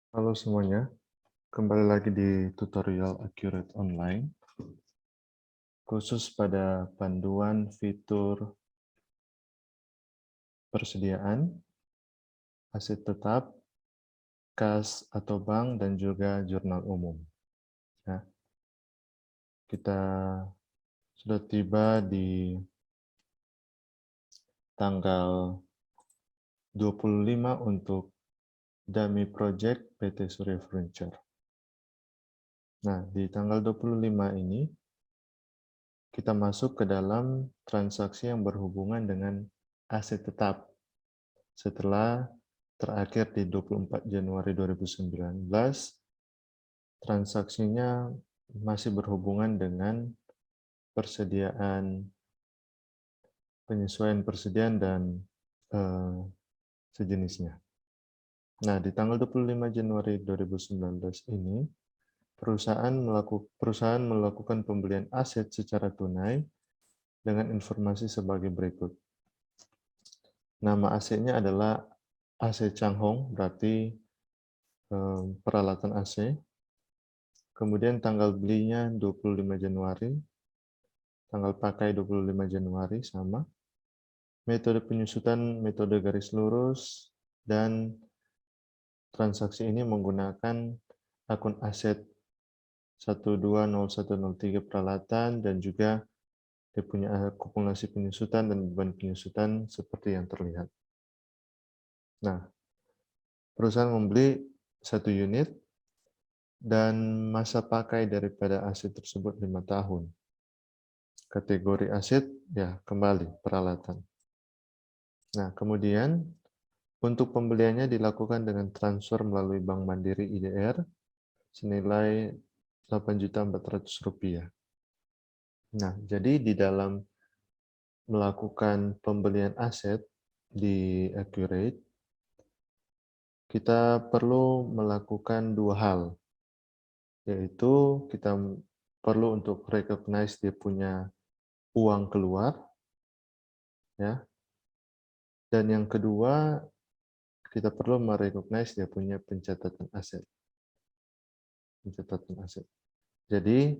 Halo semuanya, kembali lagi di tutorial Accurate Online, khusus pada panduan fitur persediaan, aset tetap, kas atau bank, dan juga jurnal umum. Ya, kita sudah tiba di tanggal 25 untuk Dummy Project PT Surya Furniture. Nah, di tanggal 25 ini, kita masuk ke dalam transaksi yang berhubungan dengan aset tetap setelah terakhir di 24 Januari 2019, transaksinya masih berhubungan dengan persediaan, penyesuaian persediaan dan sejenisnya. Nah, di tanggal 25 Januari 2019 ini, perusahaan melakukan pembelian aset secara tunai dengan informasi sebagai berikut. Nama asetnya adalah AC Changhong, berarti peralatan AC. Kemudian tanggal belinya 25 Januari, tanggal pakai 25 Januari sama. Metode penyusutan metode garis lurus, dan transaksi ini menggunakan akun aset 120103 peralatan dan juga dia punya akumulasi penyusutan dan beban penyusutan seperti yang terlihat. Nah, perusahaan membeli 1 unit dan masa pakai daripada aset tersebut 5 tahun. Kategori aset, ya kembali peralatan. Nah, kemudian untuk pembeliannya dilakukan dengan transfer melalui Bank Mandiri IDR senilai Rp8.400.000. Nah, jadi di dalam melakukan pembelian aset di Accurate, kita perlu melakukan dua hal, yaitu kita perlu untuk recognize dia punya uang keluar, ya, dan yang kedua kita perlu merecognize dia punya pencatatan aset. Jadi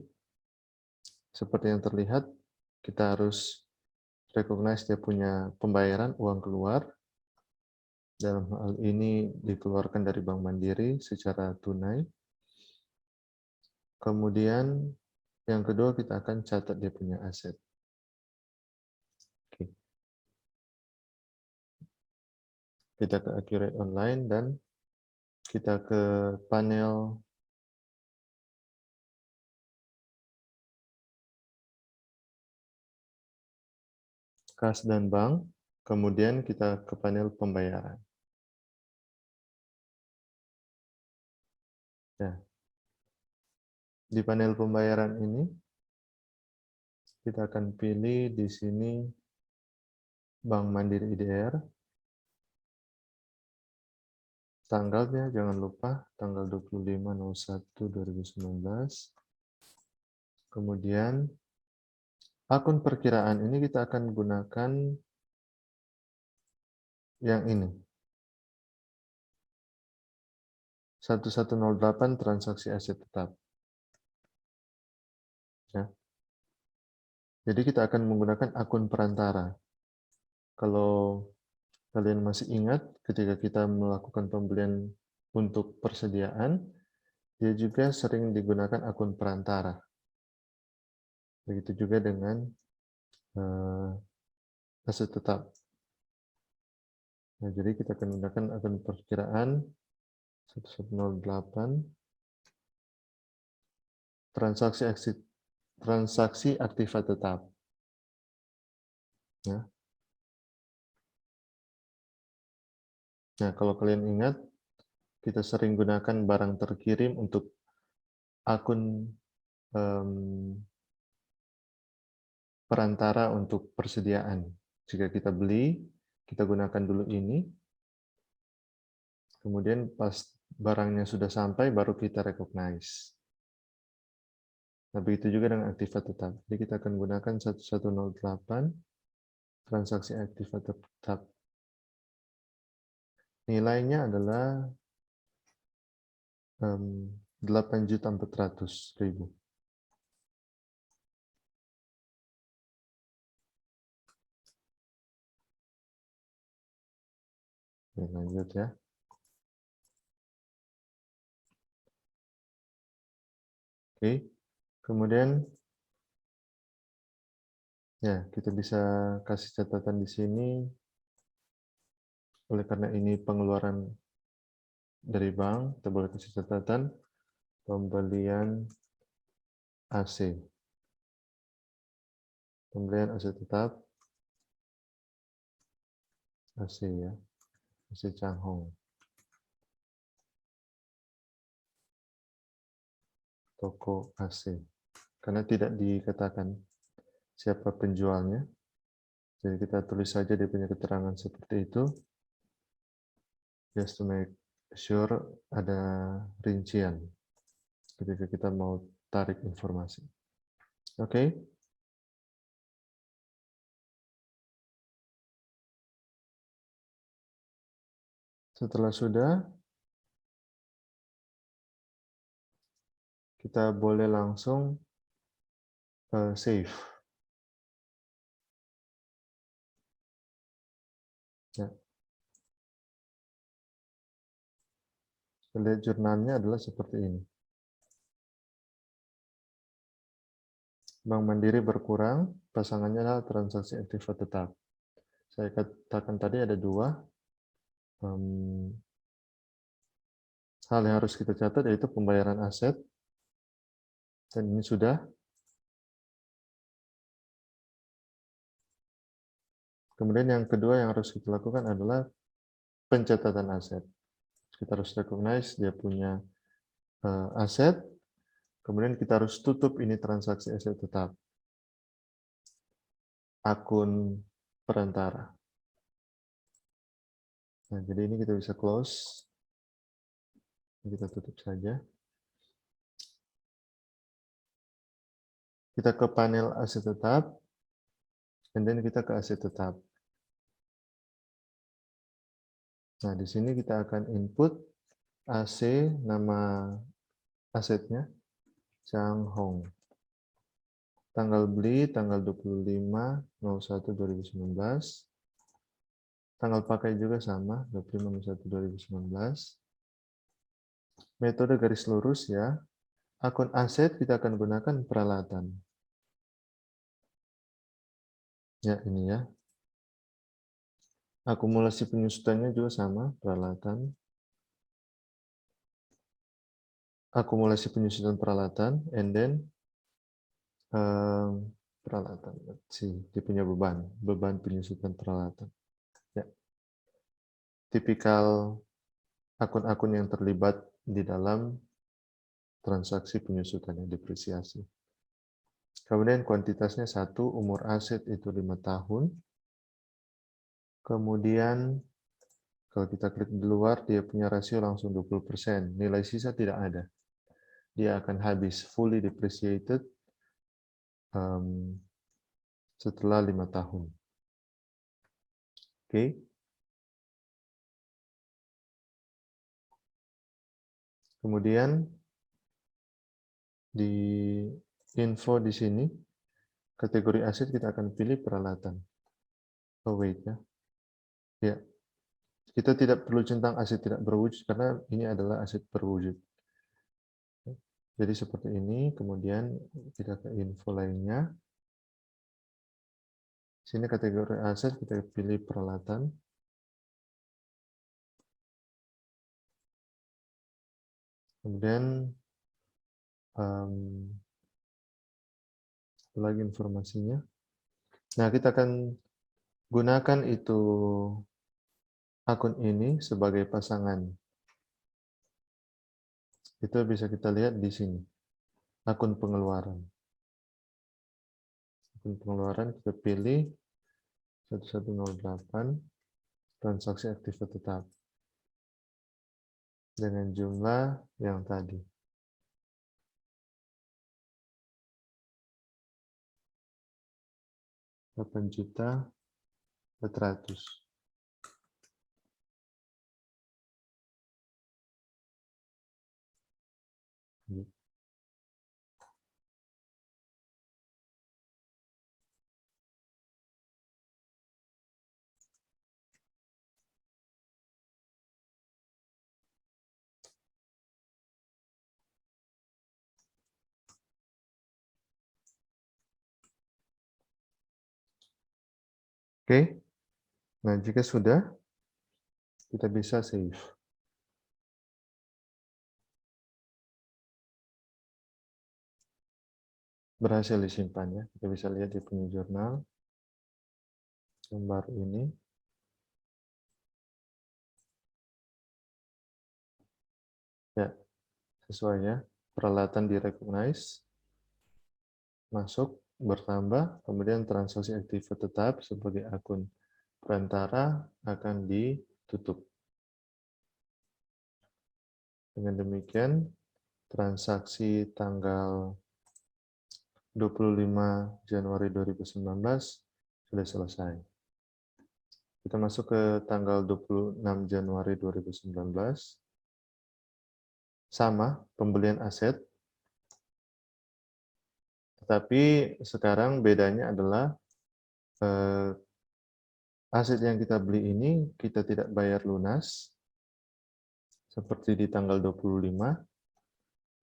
seperti yang terlihat, kita harus recognize dia punya pembayaran uang keluar. Dalam hal ini dikeluarkan dari Bank Mandiri secara tunai. Kemudian yang kedua kita akan catat dia punya aset. Oke. Kita ke Accurate Online dan kita ke panel kas dan bank, kemudian kita ke panel pembayaran. Ya. Di panel pembayaran ini, kita akan pilih di sini Bank Mandiri IDR. Tanggalnya jangan lupa, tanggal 25/01/2019. Kemudian, akun perkiraan ini kita akan gunakan yang ini. 1108 transaksi aset tetap. Ya. Jadi kita akan menggunakan akun perantara. Kalau kalian masih ingat, ketika kita melakukan pembelian untuk persediaan, dia juga sering digunakan akun perantara. Begitu juga dengan aset tetap. Nah, jadi kita akan menggunakan akun perkiraan 1108 transaksi aktiva tetap. Ya. Nah, kalau kalian ingat, kita sering gunakan barang terkirim untuk akun perantara untuk persediaan. Jika kita beli, kita gunakan dulu ini. Kemudian pas barangnya sudah sampai, baru kita recognize. Nah, begitu juga dengan aktiva tetap. Jadi kita akan gunakan 1108 transaksi aktiva tetap. Nilainya adalah 8.400.000. Oke, lanjut ya. Oke, kemudian ya kita bisa kasih catatan di sini. Oleh karena ini pengeluaran dari bank, kita boleh kasih catatan pembelian AC. Pembelian AC tetap AC ya, AC Changhong. Toko AC. Karena tidak dikatakan siapa penjualnya. Jadi kita tulis saja dia punya keterangan seperti itu. Just to make sure ada rincian ketika kita mau tarik informasi. Oke? Setelah sudah, kita boleh langsung save. Ya. Lihat jurnalnya adalah seperti ini. Bank Mandiri berkurang, pasangannya adalah transaksi aktif tetap. Saya katakan tadi ada dua hal yang harus kita catat, yaitu pembayaran aset, dan ini sudah. Kemudian yang kedua yang harus kita lakukan adalah pencatatan aset. Kita harus recognize dia punya aset, kemudian kita harus tutup ini transaksi aset tetap. Akun perantara. Nah, jadi ini kita bisa close. Kita tutup saja. Kita ke panel aset tetap, and then kita ke aset tetap. Nah, di sini kita akan input AC, nama asetnya, Changhong. Tanggal beli, tanggal 25/01/2019. Tanggal pakai juga sama, 25/01/2019. Metode garis lurus ya. Akun aset kita akan gunakan peralatan. Ya, ini ya. Akumulasi penyusutannya juga sama, peralatan. Akumulasi penyusutan peralatan, and then peralatan. Dia punya beban penyusutan peralatan. Ya. Tipikal akun-akun yang terlibat di dalam transaksi penyusutan yang depresiasi. Kemudian kuantitasnya 1, umur aset itu 5 tahun. Kemudian kalau kita klik di luar, dia punya rasio langsung 20%. Nilai sisa tidak ada. Dia akan habis fully depreciated setelah 5 tahun. Oke. Kemudian di info di sini, kategori aset kita akan pilih peralatan. Oh wait ya. Ya. Kita tidak perlu centang aset tidak berwujud karena ini adalah aset berwujud. Jadi seperti ini, kemudian kita ke info lainnya. Sini kategori aset kita pilih peralatan. Kemudian lagi informasinya. Nah, kita akan gunakan itu akun ini sebagai pasangan. Itu bisa kita lihat di sini. Akun pengeluaran. Akun pengeluaran kita pilih 1108 transaksi aktif tetap dengan jumlah yang tadi. 8.400.000. Oke, nah jika sudah, kita bisa save. Berhasil disimpan ya. Kita bisa lihat di punya jurnal yang baru ini. Ya, sesuai ya. Peralatan di-recognize, masuk, bertambah, kemudian transaksi aktiva tetap sebagai akun perantara akan ditutup. Dengan demikian, transaksi tanggal 25 Januari 2019 sudah selesai. Kita masuk ke tanggal 26 Januari 2019. Sama, pembelian aset. Tetapi sekarang bedanya adalah aset yang kita beli ini kita tidak bayar lunas seperti di tanggal 25,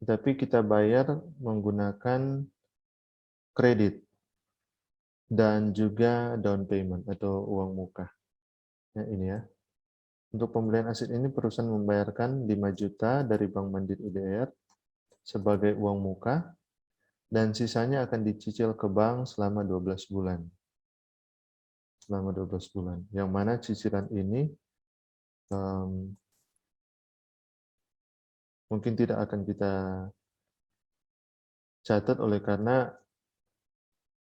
tetapi kita bayar menggunakan kredit dan juga down payment atau uang muka. Ya, ini ya. Untuk pembelian aset ini perusahaan membayarkan 5 juta dari Bank Mandiri IDR sebagai uang muka dan sisanya akan dicicil ke bank selama 12 bulan. Selama 12 bulan. Yang mana cicilan ini mungkin tidak akan kita catat oleh karena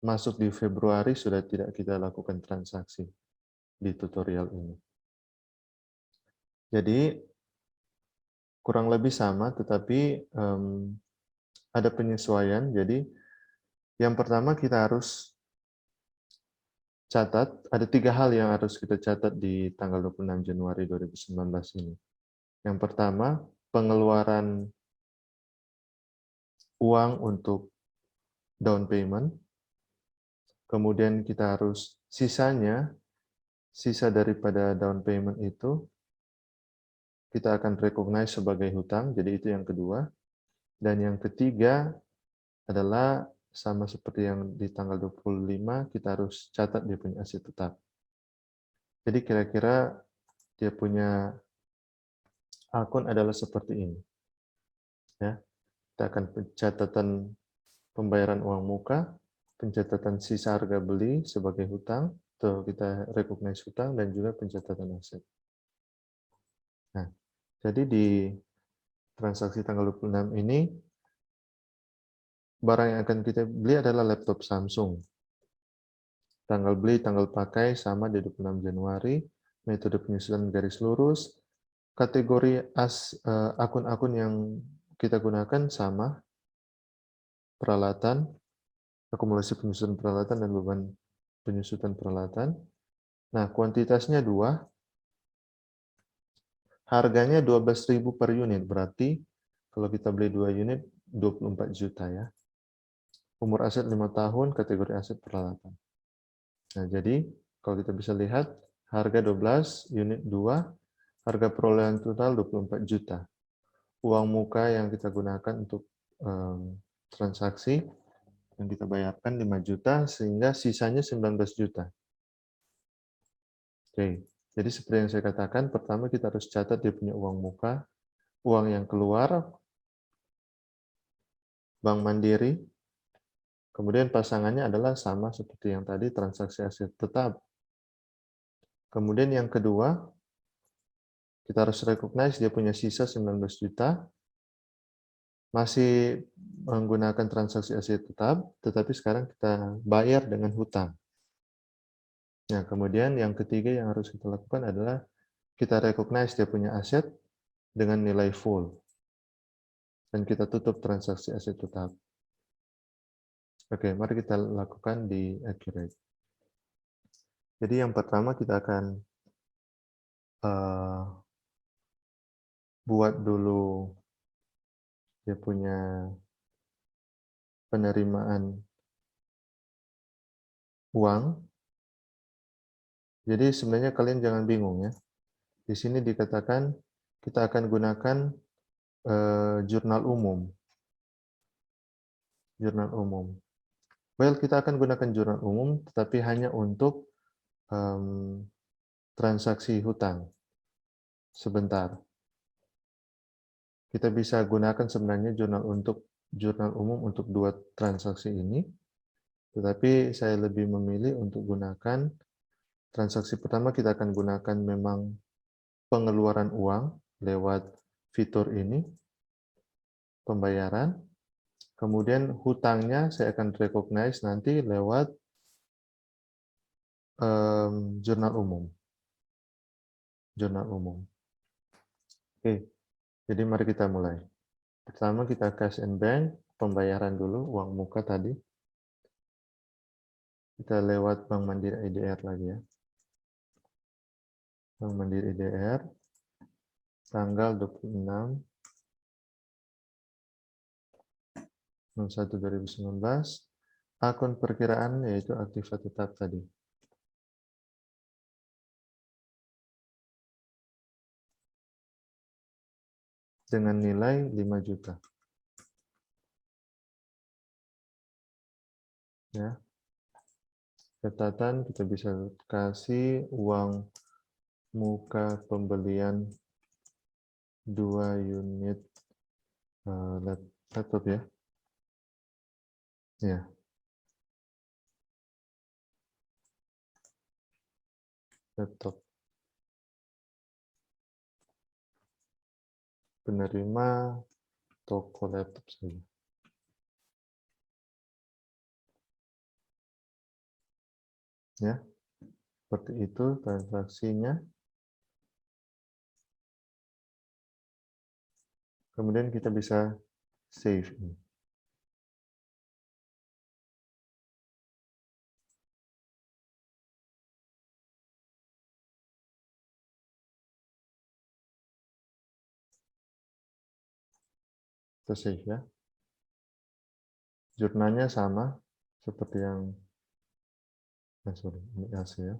masuk di Februari sudah tidak kita lakukan transaksi di tutorial ini. Jadi kurang lebih sama, tetapi ada penyesuaian. Jadi yang pertama kita harus catat, ada 3 hal yang harus kita catat di tanggal 26 Januari 2019 ini. Yang pertama, pengeluaran uang untuk down payment. Kemudian kita harus sisa daripada down payment itu kita akan recognize sebagai hutang, jadi itu yang kedua. Dan yang ketiga adalah sama seperti yang di tanggal 25, kita harus catat dia punya aset tetap. Jadi kira-kira dia punya akun adalah seperti ini. Ya, kita akan pencatatan pembayaran uang muka, pencatatan sisa harga beli sebagai hutang, atau kita recognize hutang, dan juga pencatatan aset. Nah, jadi di transaksi tanggal 26 ini, barang yang akan kita beli adalah laptop Samsung. Tanggal beli, tanggal pakai sama di 26 Januari, metode penyusunan garis lurus, kategori akun-akun yang kita gunakan sama, peralatan, akumulasi penyusunan peralatan dan beban penyusutan peralatan. Nah, kuantitasnya 2, harganya 12.000 per unit, berarti kalau kita beli 2 unit 24 juta ya. Umur aset 5 tahun, kategori aset peralatan. Nah, jadi kalau kita bisa lihat harga 12, unit 2, harga perolehan total 24 juta. Uang muka yang kita gunakan untuk transaksi yang kita bayarkan 5 juta sehingga sisanya 19 juta. Oke, jadi seperti yang saya katakan, pertama kita harus catat dia punya uang muka, uang yang keluar, Bank Mandiri, kemudian pasangannya adalah sama seperti yang tadi, transaksi aset tetap. Kemudian yang kedua, kita harus recognize dia punya sisa 19 juta, masih menggunakan transaksi aset tetap, tetapi sekarang kita bayar dengan hutang. Nah, kemudian yang ketiga yang harus kita lakukan adalah kita recognize dia punya aset dengan nilai full. Dan kita tutup transaksi aset tetap. Oke, mari kita lakukan di Accurate. Jadi yang pertama kita akan buat dulu dia punya penerimaan uang. Jadi sebenarnya kalian jangan bingung ya. Di sini dikatakan kita akan gunakan jurnal umum. Jurnal umum. Well, kita akan gunakan jurnal umum, tetapi hanya untuk transaksi hutang. Sebentar. Kita bisa gunakan sebenarnya jurnal umum untuk dua transaksi ini, tetapi saya lebih memilih untuk gunakan transaksi pertama kita akan gunakan memang pengeluaran uang lewat fitur ini, pembayaran. Kemudian hutangnya saya akan recognize nanti lewat jurnal umum. Jurnal umum. Oke, jadi mari kita mulai. Pertama kita cash and bank, pembayaran dulu, uang muka tadi. Kita lewat Bank Mandiri IDR lagi ya. Bank Mandiri IDR, tanggal 26/01/2019, akun perkiraan yaitu aktiva tetap tadi. Dengan nilai 5 juta. Ya. Catatan kita bisa kasih uang muka pembelian 2 unit laptop ya. Ya. Laptop. Penerima toko laptop saja. Ya. Seperti itu transaksinya. Kemudian kita bisa save ini. Kita save ya. Jurnalnya sama seperti yang sorry, ini AC ya.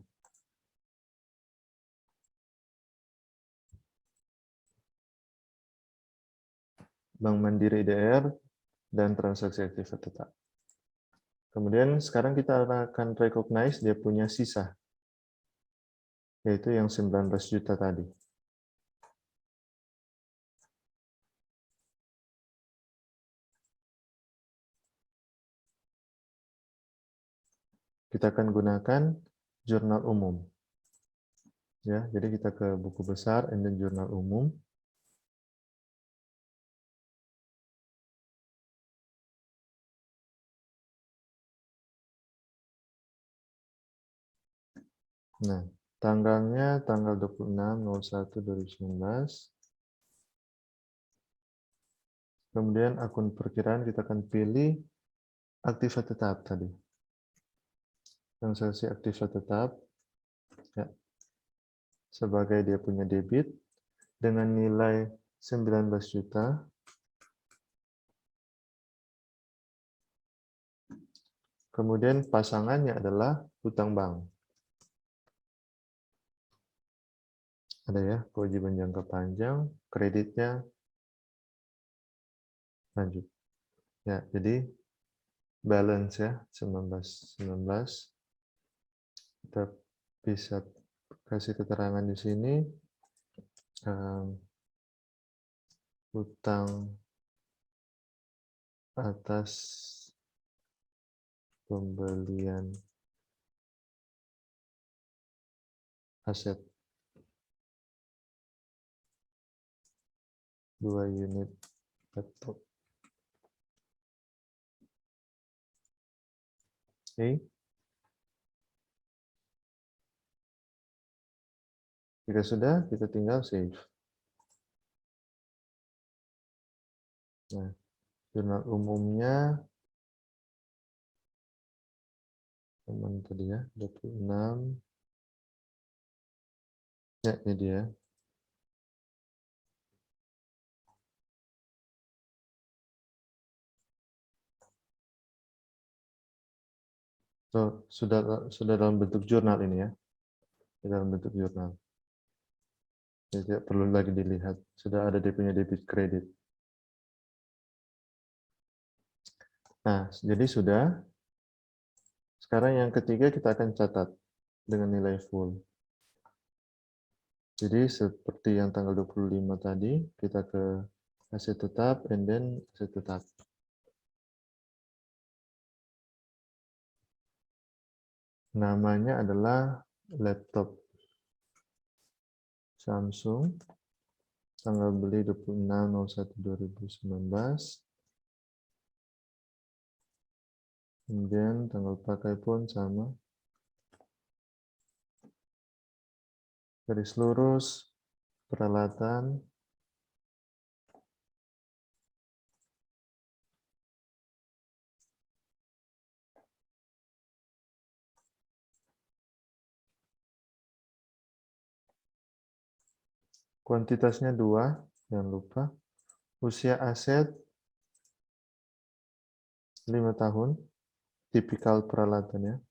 Bank Mandiri IDR dan transaksi aktiva tetap. Kemudian sekarang kita akan recognize dia punya sisa, yaitu yang 19 juta tadi. Kita akan gunakan jurnal umum. Ya, jadi kita ke buku besar and then jurnal umum. Nah, tanggalnya tanggal 26/01/2019. Kemudian akun perkiraan kita akan pilih aktiva tetap tadi. Transaksi aktiva tetap ya, sebagai dia punya debit dengan nilai 19 juta. Kemudian pasangannya adalah hutang bank. Ada ya, kewajiban jangka panjang, kreditnya lanjut. Ya, jadi balance ya 19. Kita bisa kasih keterangan di sini hutang atas pembelian aset 2 unit laptop. Oke. Jika sudah, kita tinggal save. Nah, jurnal umumnya teman tadi ya, 26. Ya, ini dia. Sudah dalam bentuk jurnal ini ya, dalam bentuk jurnal. Jadi tidak perlu lagi dilihat, sudah ada dia punya debit kredit. Nah, jadi sudah. Sekarang yang ketiga kita akan catat dengan nilai full. Jadi seperti yang tanggal 25 tadi, kita ke aset tetap, and then aset tetap. Namanya adalah laptop Samsung, tanggal beli 26/01/2019. Kemudian tanggal pakai pun sama. Garis lurus, peralatan, kuantitasnya 2, jangan lupa. Usia aset 5 tahun, tipikal peralatannya.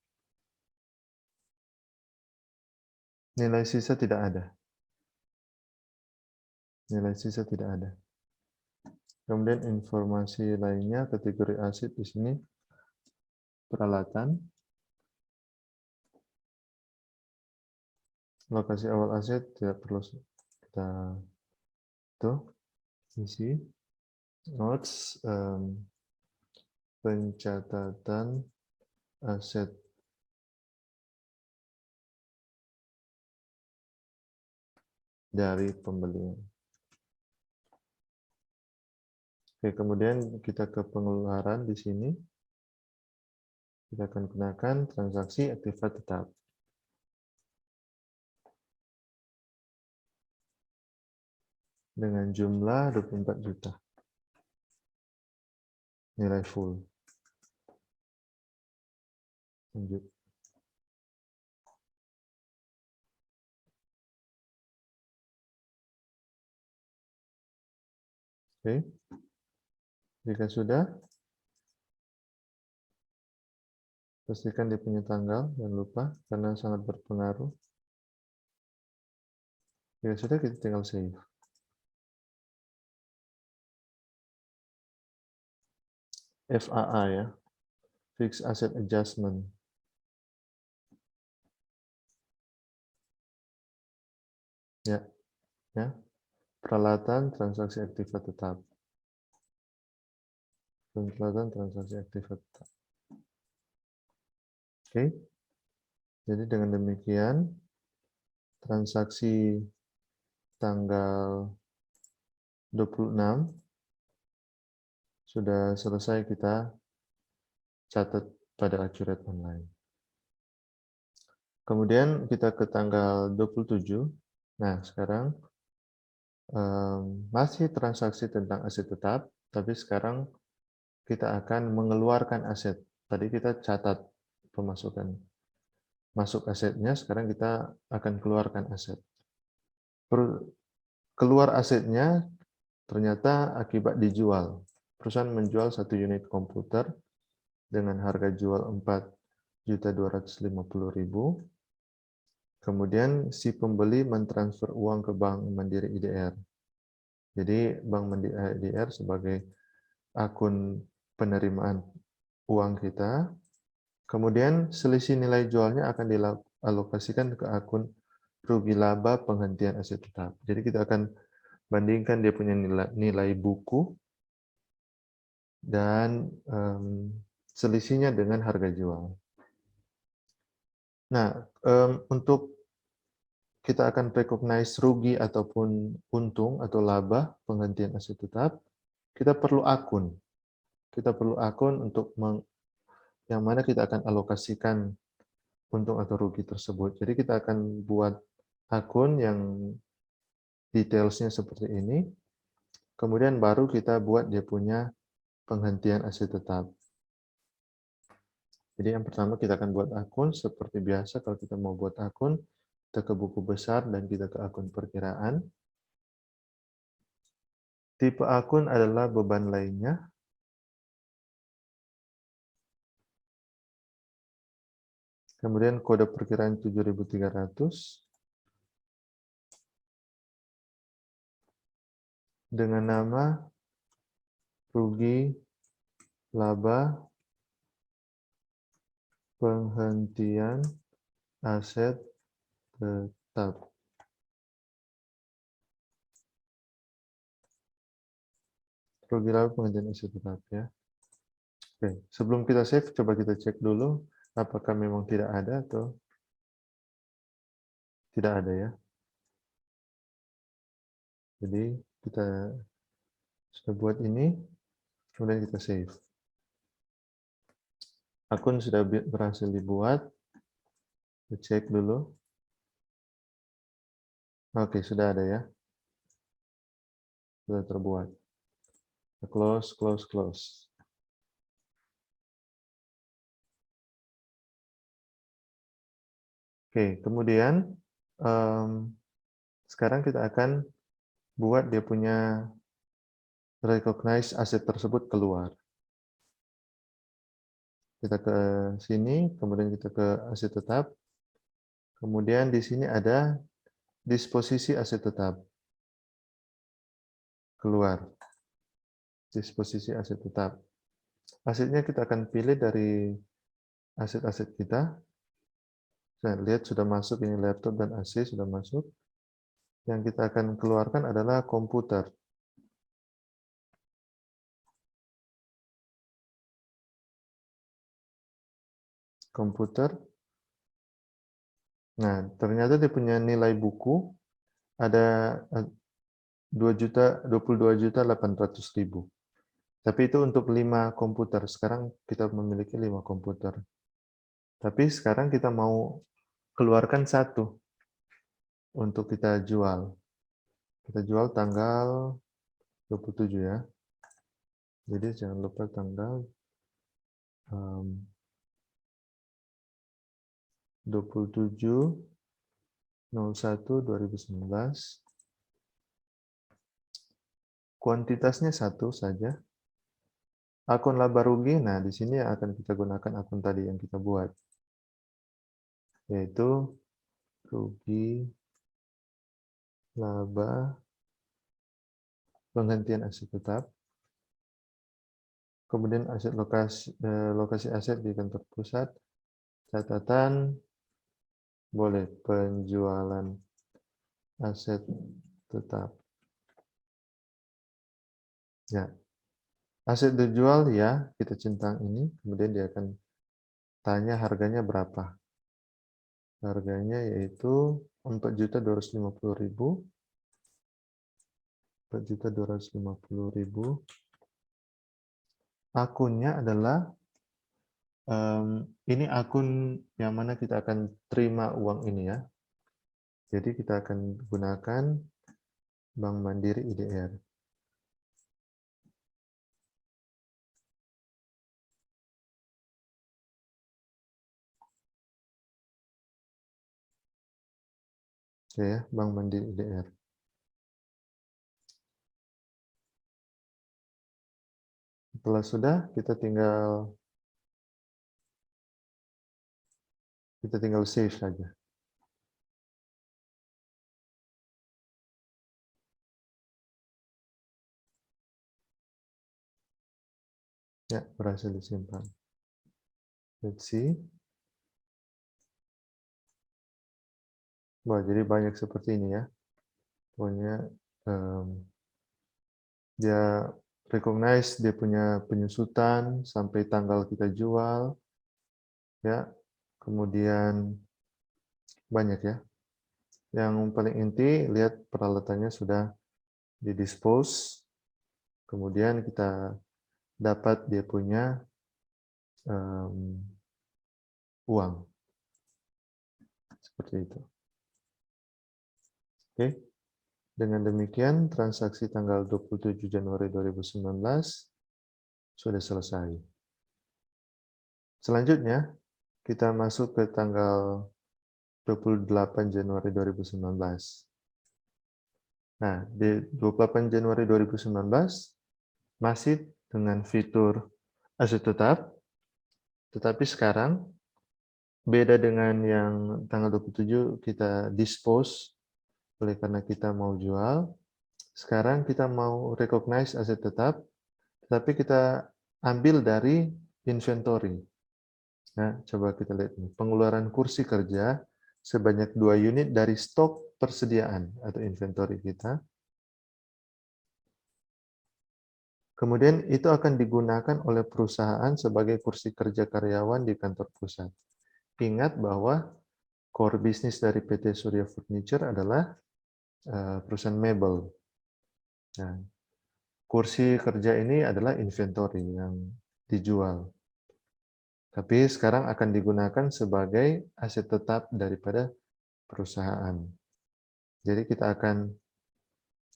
Nilai sisa tidak ada. Nilai sisa tidak ada. Kemudian informasi lainnya, kategori aset di sini peralatan. Lokasi awal aset tidak perlu kita isi. Notes, pencatatan aset dari pembelian. Oke, kemudian kita ke pengeluaran di sini. Kita akan gunakan transaksi aktiva tetap. Dengan jumlah 24 juta. Nilai full. Lanjut. Oke. Jika sudah, pastikan dia punya tanggal, jangan lupa, karena sangat berpengaruh. Jika sudah, kita tinggal save. FAA ya, Fixed Asset Adjustment. Ya, ya. Peralatan transaksi aktiva tetap. Peralatan transaksi aktiva tetap. Oke. Jadi dengan demikian, transaksi tanggal 26 sudah selesai kita catat pada Accurate Online. Kemudian kita ke tanggal 27. Nah, sekarang masih transaksi tentang aset tetap, tapi sekarang kita akan mengeluarkan aset. Tadi kita catat pemasukan. Masuk asetnya, sekarang kita akan keluarkan aset. Keluar asetnya ternyata akibat dijual. Perusahaan menjual 1 unit komputer dengan harga jual 4.250.000. Kemudian si pembeli mentransfer uang ke Bank Mandiri IDR. Jadi Bank Mandiri IDR sebagai akun penerimaan uang kita. Kemudian selisih nilai jualnya akan dialokasikan ke akun rugi laba penghentian aset tetap. Jadi kita akan bandingkan dia punya nilai buku dan selisihnya dengan harga jual. Nah, untuk kita akan recognize rugi ataupun untung atau laba penghentian aset tetap, kita perlu akun. Kita perlu akun untuk yang mana kita akan alokasikan untung atau rugi tersebut. Jadi kita akan buat akun yang detailsnya seperti ini, kemudian baru kita buat dia punya penghentian aset tetap. Jadi yang pertama kita akan buat akun seperti biasa. Kalau kita mau buat akun, kita ke buku besar dan kita ke akun perkiraan. Tipe akun adalah beban lainnya. Kemudian kode perkiraan 7.300 dengan nama rugi laba penghentian aset tetap. Rugi laba penghentian aset tetap ya. Oke, sebelum kita save, coba kita cek dulu apakah memang tidak ada atau tidak ada ya. Jadi kita sudah buat ini, kemudian kita save. Akun sudah berhasil dibuat. Kita cek dulu. Oke, sudah ada ya. Sudah terbuat. Kita close. Oke, kemudian sekarang kita akan buat dia punya recognize aset tersebut keluar. Kita ke sini, kemudian kita ke aset tetap. Kemudian di sini ada disposisi aset tetap. Keluar. Disposisi aset tetap. Asetnya kita akan pilih dari aset-aset kita. Nah, lihat sudah masuk ini laptop dan AC sudah masuk. Yang kita akan keluarkan adalah komputer. Komputer. Nah, ternyata dia punya nilai buku ada 22.800.000. Tapi itu untuk 5 komputer. Sekarang kita memiliki 5 komputer. Tapi sekarang kita mau keluarkan satu untuk kita jual. Kita jual tanggal 27 ya. Jadi jangan lupa tanggal 27/01/2019. Kuantitasnya satu saja. Akun laba rugi, nah di sini akan kita gunakan akun tadi yang kita buat. Yaitu rugi laba penghentian aset tetap. Kemudian aset lokasi aset di kantor pusat. Catatan boleh penjualan aset tetap. Ya. Aset dijual ya, kita centang ini, kemudian dia akan tanya harganya berapa. Harganya yaitu 4.250.000. 4.250.000. Akunnya adalah ini akun yang mana kita akan terima uang ini ya. Jadi kita akan gunakan Bank Mandiri IDR. Oke ya, Bank Mandiri IDR. Setelah sudah, kita tinggal save saja. Ya, berhasil disimpan. Let's see. Wah, jadi banyak seperti ini ya. Pokoknya dia recognize dia punya penyusutan sampai tanggal kita jual. Ya, kemudian banyak ya. Yang paling inti, lihat peralatannya sudah didispose. Kemudian kita dapat dia punya uang. Seperti itu. Oke. Dengan demikian, transaksi tanggal 27 Januari 2019 sudah selesai. Selanjutnya, kita masuk ke tanggal 28 Januari 2019. Nah, di 28 Januari 2019 masih dengan fitur aset tetap, tetapi sekarang Beda dengan yang tanggal 27 kita dispose, oleh karena kita mau jual. Sekarang kita mau recognize aset tetap, tapi kita ambil dari inventory. Nah, coba kita lihat ini. Pengeluaran kursi kerja sebanyak 2 unit dari stok persediaan atau inventory kita. Kemudian itu akan digunakan oleh perusahaan sebagai kursi kerja karyawan di kantor pusat. Ingat bahwa core bisnis dari PT Surya Furniture adalah perusahaan mebel. Nah, kursi kerja ini adalah inventory yang dijual. Tapi sekarang akan digunakan sebagai aset tetap daripada perusahaan. Jadi kita akan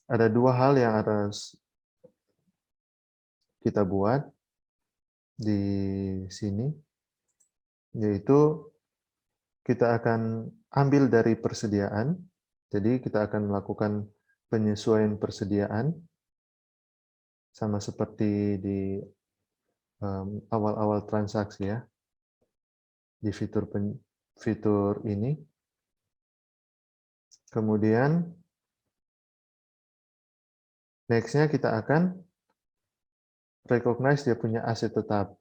ada dua hal yang harus kita buat di sini, yaitu kita akan ambil dari persediaan. Jadi kita akan melakukan penyesuaian persediaan sama seperti di awal-awal transaksi ya, di fitur ini. Kemudian next-nya kita akan recognize dia punya aset tetap.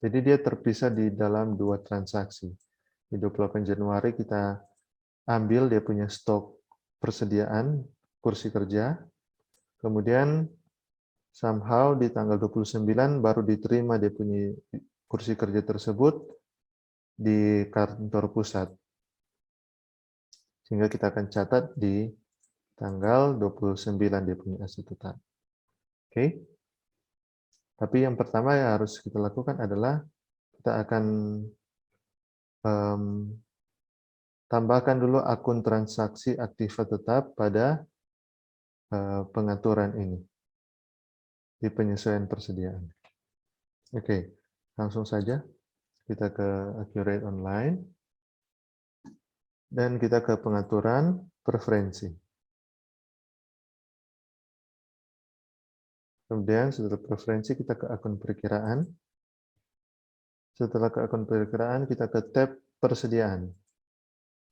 Jadi dia terpisah di dalam dua transaksi. Di 28 Januari kita ambil dia punya stok persediaan kursi kerja, kemudian somehow di tanggal 29 baru diterima dia punya kursi kerja tersebut di kantor pusat. Sehingga kita akan catat di tanggal 29 dia punya aset tetap. Oke? Tapi yang pertama yang harus kita lakukan adalah kita akan tambahkan dulu akun transaksi aktiva tetap pada pengaturan ini di penyesuaian persediaan. Oke, langsung saja kita ke Accurate Online dan kita ke pengaturan preferensi. Kemudian setelah preferensi kita ke akun perkiraan. Setelah ke akun perkiraan kita ke tab persediaan.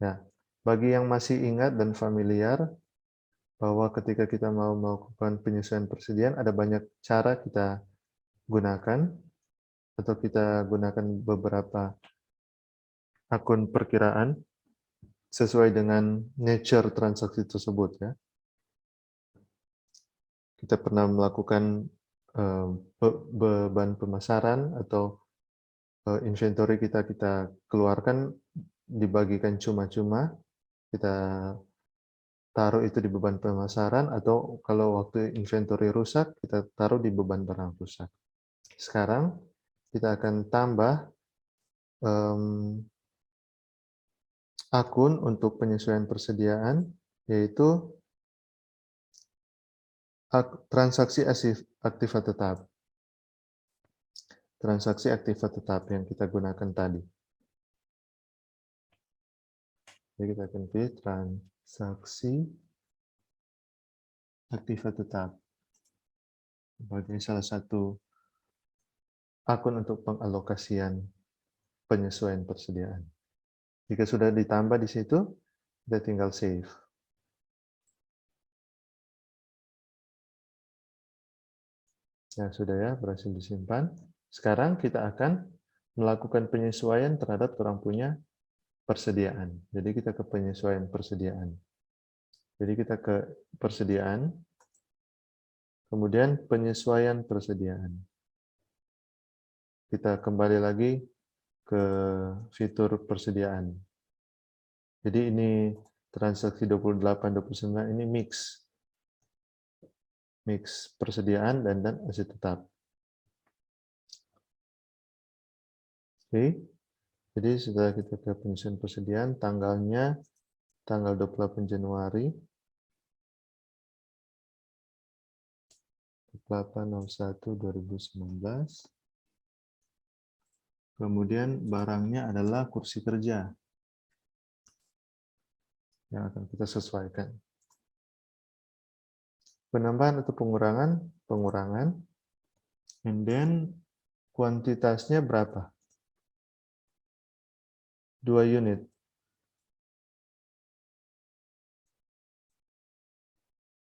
Ya, bagi yang masih ingat dan familiar bahwa ketika kita mau melakukan penyesuaian persediaan ada banyak cara kita gunakan atau kita gunakan beberapa akun perkiraan sesuai dengan nature transaksi tersebut ya. Kita pernah melakukan beban pemasaran atau inventory kita keluarkan dibagikan cuma-cuma, kita taruh itu di beban pemasaran atau kalau waktu inventory rusak kita taruh di beban barang rusak. Sekarang kita akan tambah akun untuk penyesuaian persediaan, yaitu transaksi aktiva tetap. Transaksi aktiva tetap yang kita gunakan tadi. Jadi kita akan pilih transaksi aktiva tetap sebagai salah satu akun untuk pengalokasian penyesuaian persediaan. Jika sudah ditambah di situ, kita tinggal save. Ya, sudah ya, berhasil disimpan. Sekarang kita akan melakukan penyesuaian terhadap orang punya persediaan. Jadi kita ke penyesuaian persediaan. Jadi kita ke persediaan, kemudian penyesuaian persediaan. Kita kembali lagi ke fitur persediaan. Jadi ini transaksi 28-29 ini mix persediaan dan aset tetap. Oke. Jadi setelah kita ke penyesuaian persediaan, tanggalnya tanggal 28 Januari 8/01/2019. Kemudian barangnya adalah kursi kerja yang akan kita sesuaikan. Penambahan atau pengurangan, and then kuantitasnya berapa. 2 unit.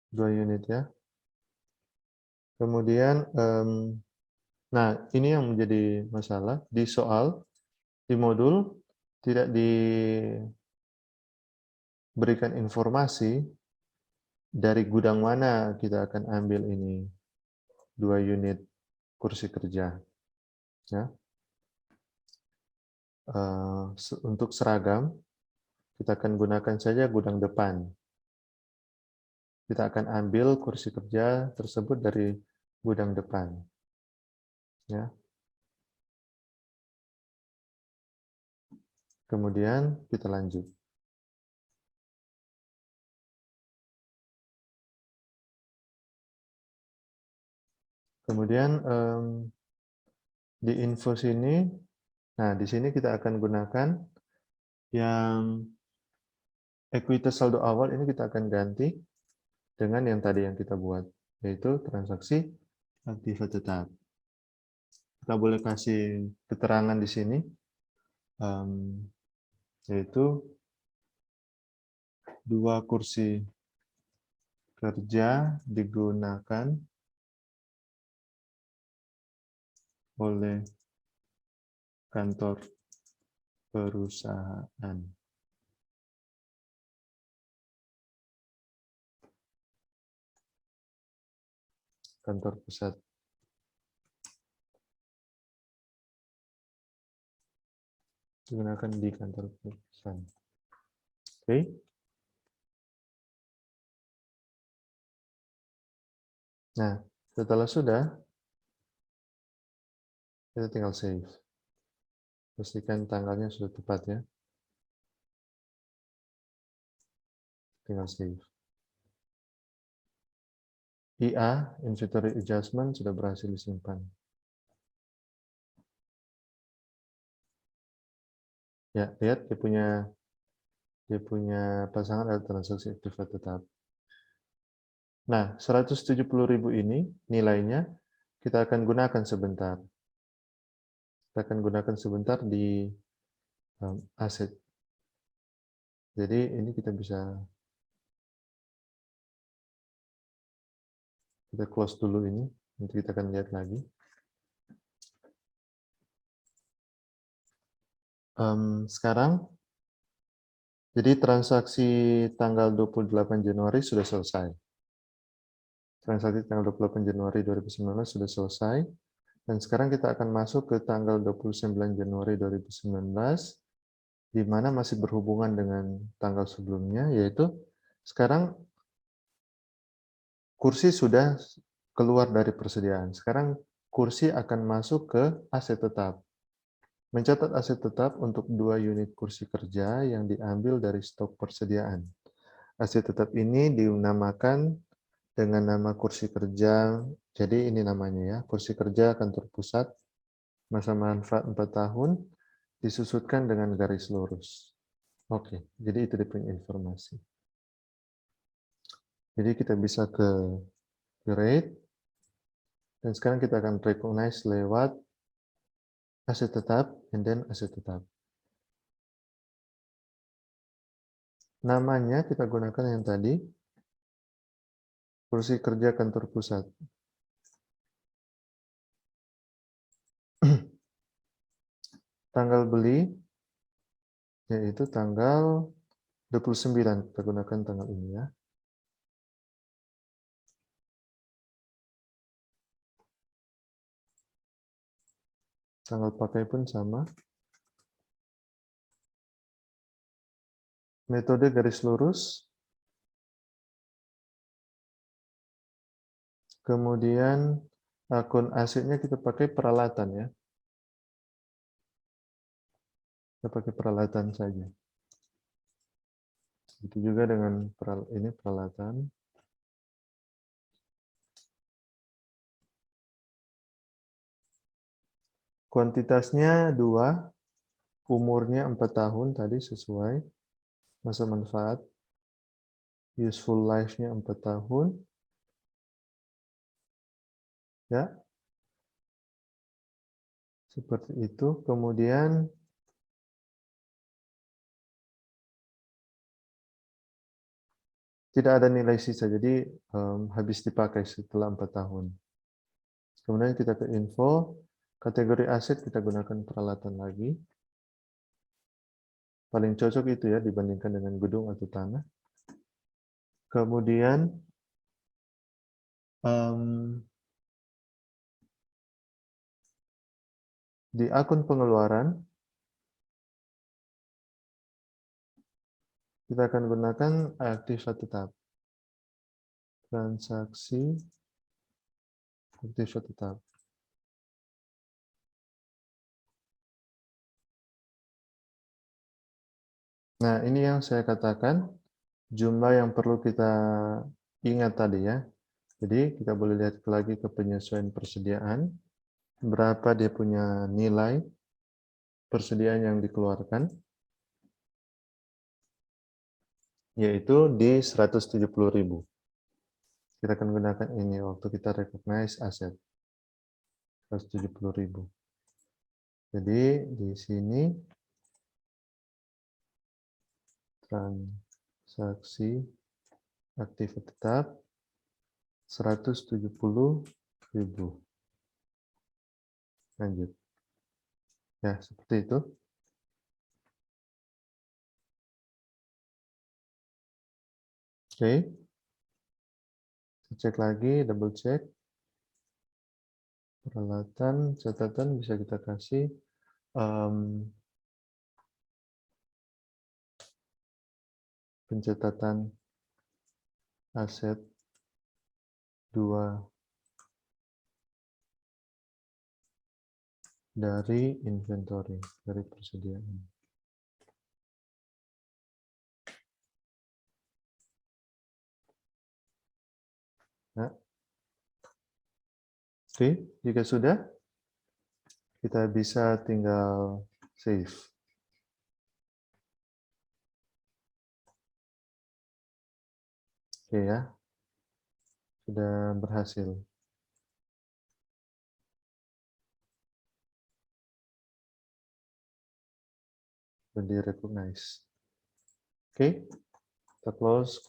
Dua unit ya. Kemudian, nah ini yang menjadi masalah di soal, di modul tidak diberikan informasi dari gudang mana kita akan ambil ini 2 unit kursi kerja. Ya. Untuk seragam, kita akan gunakan saja gudang depan. Kita akan ambil kursi kerja tersebut dari gudang depan. Ya. Kemudian kita lanjut. Kemudian di info sini, nah di sini kita akan gunakan yang ekuitas saldo awal ini kita akan ganti dengan yang tadi yang kita buat, yaitu transaksi aktiva tetap. Kita boleh kasih keterangan di sini, yaitu 2 kursi kerja digunakan oleh kantor perusahaan. Kantor pusat. Digunakan di kantor perusahaan. Oke. Nah, setelah sudah, kita tinggal save. Pastikan tanggalnya sudah tepat ya. Tinggal save. IA, Inventory Adjustment, sudah berhasil disimpan. Ya, lihat dia punya pasangan adalah transaksi aktiva tetap. Nah, 170.000 ini nilainya kita akan gunakan sebentar. Kita akan gunakan sebentar di aset. Jadi ini kita close dulu ini, nanti kita akan lihat lagi. Sekarang, jadi transaksi tanggal 28 Januari sudah selesai. Transaksi tanggal 28 Januari 2019 sudah selesai. Dan sekarang kita akan masuk ke tanggal 29 Januari 2019, di mana masih berhubungan dengan tanggal sebelumnya, yaitu sekarang kursi sudah keluar dari persediaan. Sekarang kursi akan masuk ke aset tetap. Mencatat aset tetap untuk 2 unit kursi kerja yang diambil dari stok persediaan. Aset tetap ini dinamakan dengan nama kursi kerja. Jadi ini namanya ya, kursi kerja kantor pusat, masa manfaat 4 tahun, disusutkan dengan garis lurus. Oke, jadi itu dia punya informasi. Jadi kita bisa ke grade, dan sekarang kita akan recognize lewat aset tetap, and then aset tetap. Namanya kita gunakan yang tadi, kursi kerja kantor pusat. Tanggal beli, yaitu tanggal 29, kita gunakan tanggal ini ya. Tanggal pakai pun sama. Metode garis lurus. Kemudian akun asetnya kita pakai peralatan ya. Kita pakai peralatan saja. Itu juga dengan ini peralatan. Kuantitasnya 2, umurnya 4 tahun tadi sesuai, masa manfaat, useful life-nya 4 tahun, ya, seperti itu. Kemudian tidak ada nilai sisa, jadi habis dipakai setelah 4 tahun. Kemudian kita ke info, kategori aset kita gunakan peralatan lagi. Paling cocok itu ya dibandingkan dengan gedung atau tanah. Kemudian di akun pengeluaran, kita akan gunakan aktiva tetap. Transaksi aktiva tetap. Nah, ini yang saya katakan, jumlah yang perlu kita ingat tadi ya. Jadi, kita boleh lihat lagi ke penyesuaian persediaan, berapa dia punya nilai persediaan yang dikeluarkan, yaitu di 170.000. Kita akan gunakan ini waktu kita recognize aset, 170.000. Jadi, di sini transaksi aktif tetap 170.000. Lanjut. Ya, seperti itu. Oke. Cek lagi, double check. Peralatan, catatan bisa kita kasih pencatatan aset 2 dari inventory, dari persediaan. Nah, oke, jika sudah, kita bisa tinggal save. Oke ya, sudah berhasil. Sudah di recognize. Oke, kita close.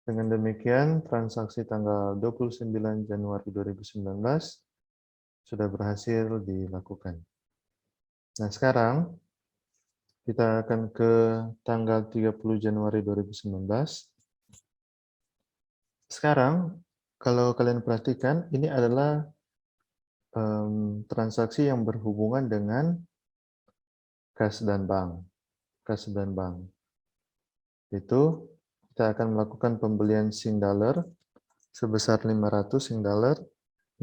Dengan demikian, transaksi tanggal 29 Januari 2019 sudah berhasil dilakukan. Nah, sekarang kita akan ke tanggal 30 Januari 2019. Sekarang, kalau kalian perhatikan, ini adalah transaksi yang berhubungan dengan kas dan bank. Kas dan bank. Itu kita akan melakukan pembelian SingDollar sebesar 500 SingDollar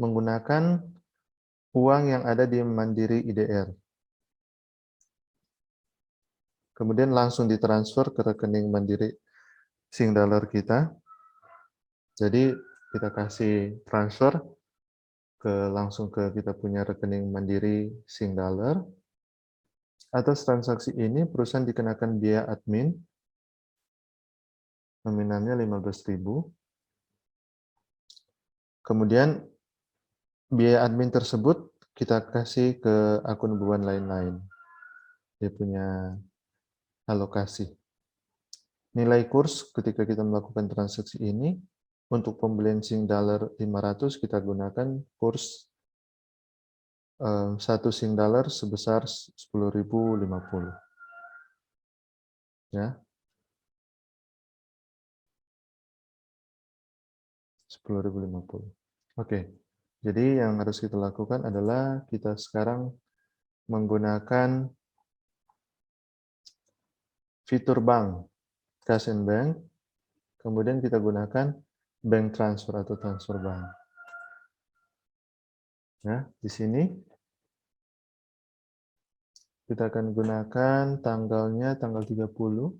menggunakan uang yang ada di Mandiri IDR. Kemudian langsung ditransfer ke rekening Mandiri SingDollar kita. Jadi kita kasih transfer langsung ke kita punya rekening Mandiri SingDollar. Atas transaksi ini perusahaan dikenakan biaya admin nominalnya 15.000. Kemudian biaya admin tersebut kita kasih ke akun beban lain-lain. Dia punya alokasi. Nilai kurs ketika kita melakukan transaksi ini, untuk pembelian SingDollar 500 kita gunakan kurs 1 SingDollar sebesar 10.050. Ya. 10.050. Oke. Jadi yang harus kita lakukan adalah kita sekarang menggunakan fitur bank, cash and bank, kemudian kita gunakan bank transfer atau transfer bank. Ya, di sini kita akan gunakan tanggalnya tanggal 30.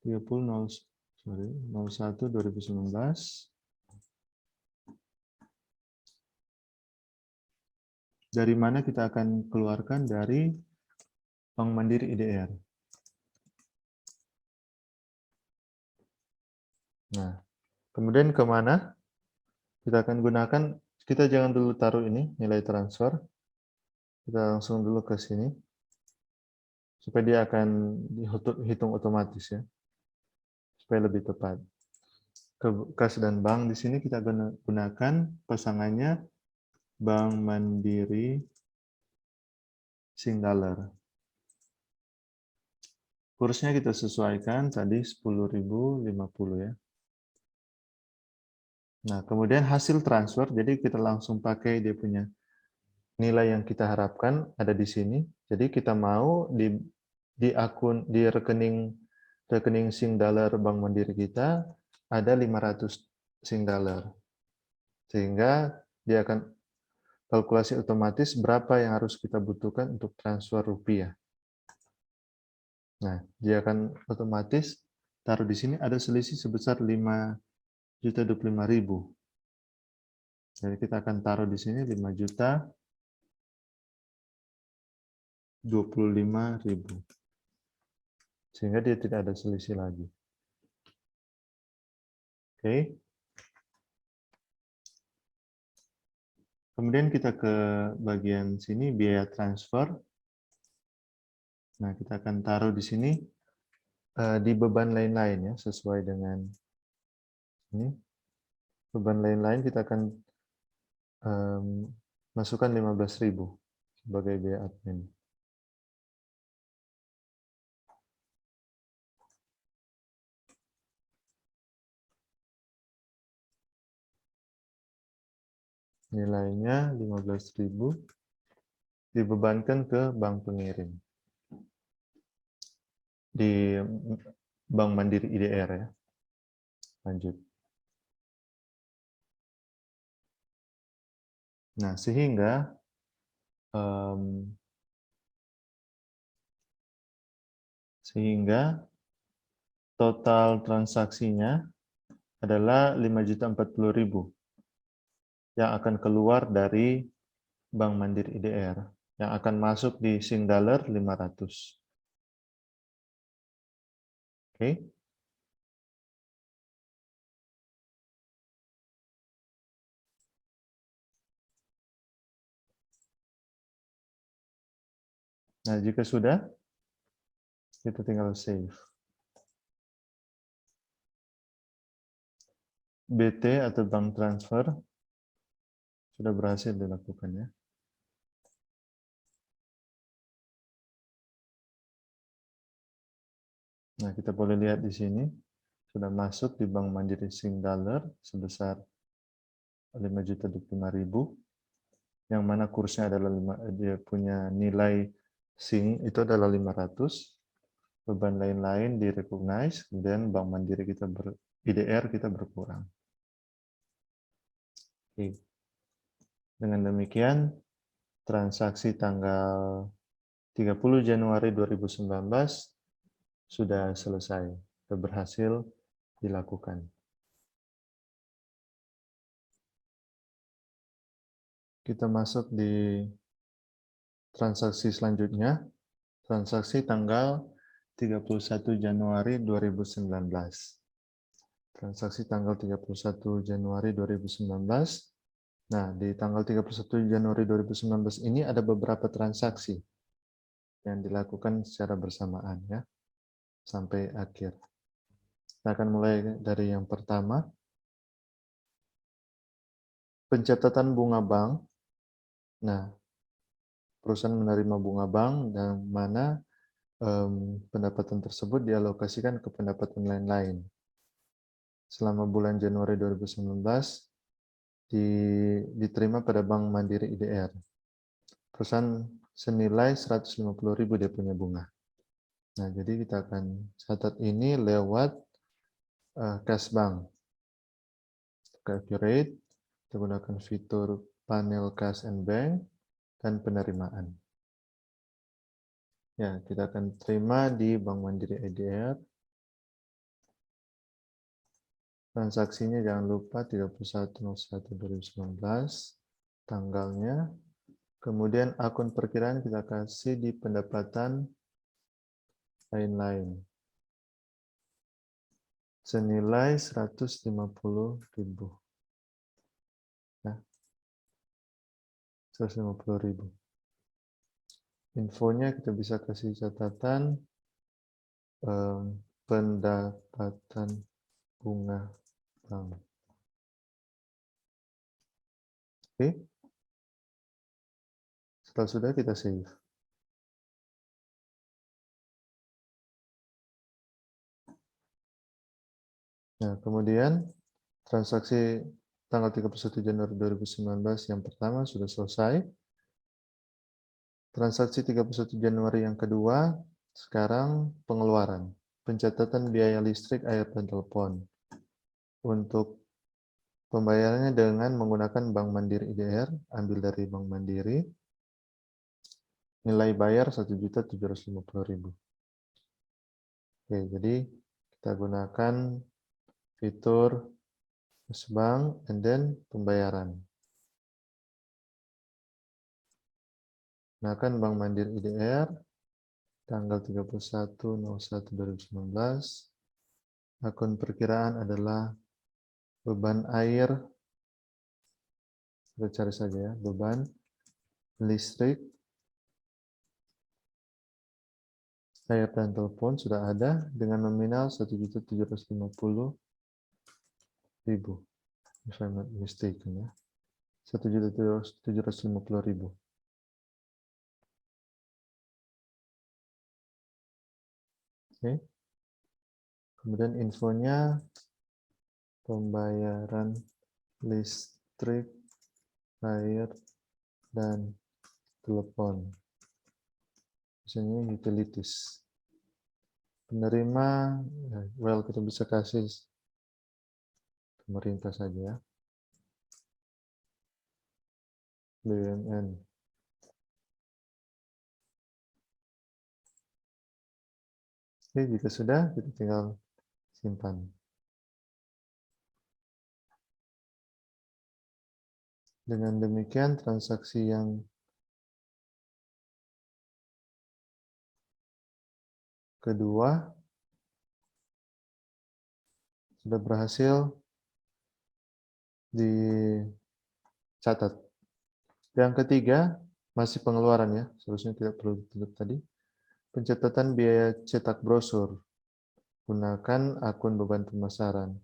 01/2019. Dari mana kita akan keluarkan dari Bank Mandiri IDR. Nah, kemudian kemana? Kita akan gunakan, kita jangan dulu taruh ini, nilai transfer. Kita langsung dulu ke sini. supaya dia akan dihitung otomatis ya, supaya lebih tepat. Kas dan bank di sini kita gunakan pasangannya Bank Mandiri Singdaler. Kursnya kita sesuaikan tadi 10.050 ya. Nah, kemudian hasil transfer, jadi kita langsung pakai dia punya nilai yang kita harapkan ada di sini. Jadi kita mau di akun di rekening Singdaler Bank Mandiri kita ada 500 Singdaler. Sehingga dia akan kalkulasi otomatis berapa yang harus kita butuhkan untuk transfer rupiah. Nah, dia akan otomatis taruh di sini ada selisih sebesar 5.025.000. Jadi kita akan taruh di sini 5.025.000. Sehingga dia tidak ada selisih lagi. Oke. Kemudian kita ke bagian sini biaya transfer. Nah, kita akan taruh di sini di beban lain-lain ya, sesuai dengan ini. Beban lain-lain kita akan masukkan 15.000 sebagai biaya admin. Nilainya 15.000 dibebankan ke bank pengirim di Bank Mandiri IDR ya. Lanjut. Nah, sehingga total transaksinya adalah 5.040.000 yang akan keluar dari Bank Mandiri IDR yang akan masuk di Singdaler 500. Oke. Nah, jika sudah, kita tinggal save. BT atau bank transfer sudah berhasil dilakukan ya. Nah, kita boleh lihat di sini sudah masuk di Bank Mandiri Singdaler sebesar 5.025.000 yang mana kursnya adalah dia punya nilai Sing itu adalah 500. Beban lain-lain di-recognize, kemudian Bank Mandiri kita IDR kita berkurang. Oke. Dengan demikian, transaksi tanggal 30 Januari 2019 sudah selesai, sudah berhasil dilakukan. Kita masuk di transaksi selanjutnya, transaksi tanggal 31 Januari 2019. Transaksi tanggal 31 Januari 2019. Nah, di tanggal 31 Januari 2019 ini ada beberapa transaksi yang dilakukan secara bersamaan ya, sampai akhir. Kita akan mulai dari yang pertama. Pencatatan bunga bank. Nah, perusahaan menerima bunga bank dan mana pendapatan tersebut dialokasikan ke pendapatan lain-lain. Selama bulan Januari 2019 diterima pada Bank Mandiri IDR. Perusahaan senilai 150.000 dia punya bunga. Nah, jadi kita akan catat ini lewat kas bank. Calculate, kita gunakan fitur panel cash and bank dan penerimaan. Ya, kita akan terima di Bank Mandiri IDR. Transaksinya jangan lupa 31.01.2019 tanggalnya. Kemudian akun perkiraan kita kasih di pendapatan lain-lain. Senilai 150.000. Ya. 150.000. Infonya kita bisa kasih catatan pendapatan bunga bank. Oke, setelah sudah kita save. Nah, kemudian transaksi tanggal 31 Januari 2019 yang pertama sudah selesai. Transaksi 31 Januari yang kedua, sekarang pengeluaran. Pencatatan biaya listrik, air, dan telepon. Untuk pembayarannya dengan menggunakan Bank Mandiri IDR, ambil dari Bank Mandiri. Nilai bayar 1.750.000. Oke, jadi kita gunakan fitur bank and then pembayaran. Gunakan Bank Mandiri IDR tanggal 31.01.2019. Akun perkiraan adalah beban air. Kita cari saja ya, beban listrik, air dan telepon sudah ada dengan nominal 1.750.000. If I'm not mistaken ya. 1.750.000. Oke. Kemudian infonya pembayaran listrik, air, dan telepon. Misalnya utilities. Penerima, well kita bisa kasih pemerintah saja ya. BUMN. Oke, jika sudah, kita tinggal simpan. Dengan demikian, transaksi yang kedua sudah berhasil dicatat. Yang ketiga, masih pengeluaran ya, seharusnya tidak perlu ditutup tadi. Pencatatan biaya cetak brosur. Gunakan akun beban pemasaran.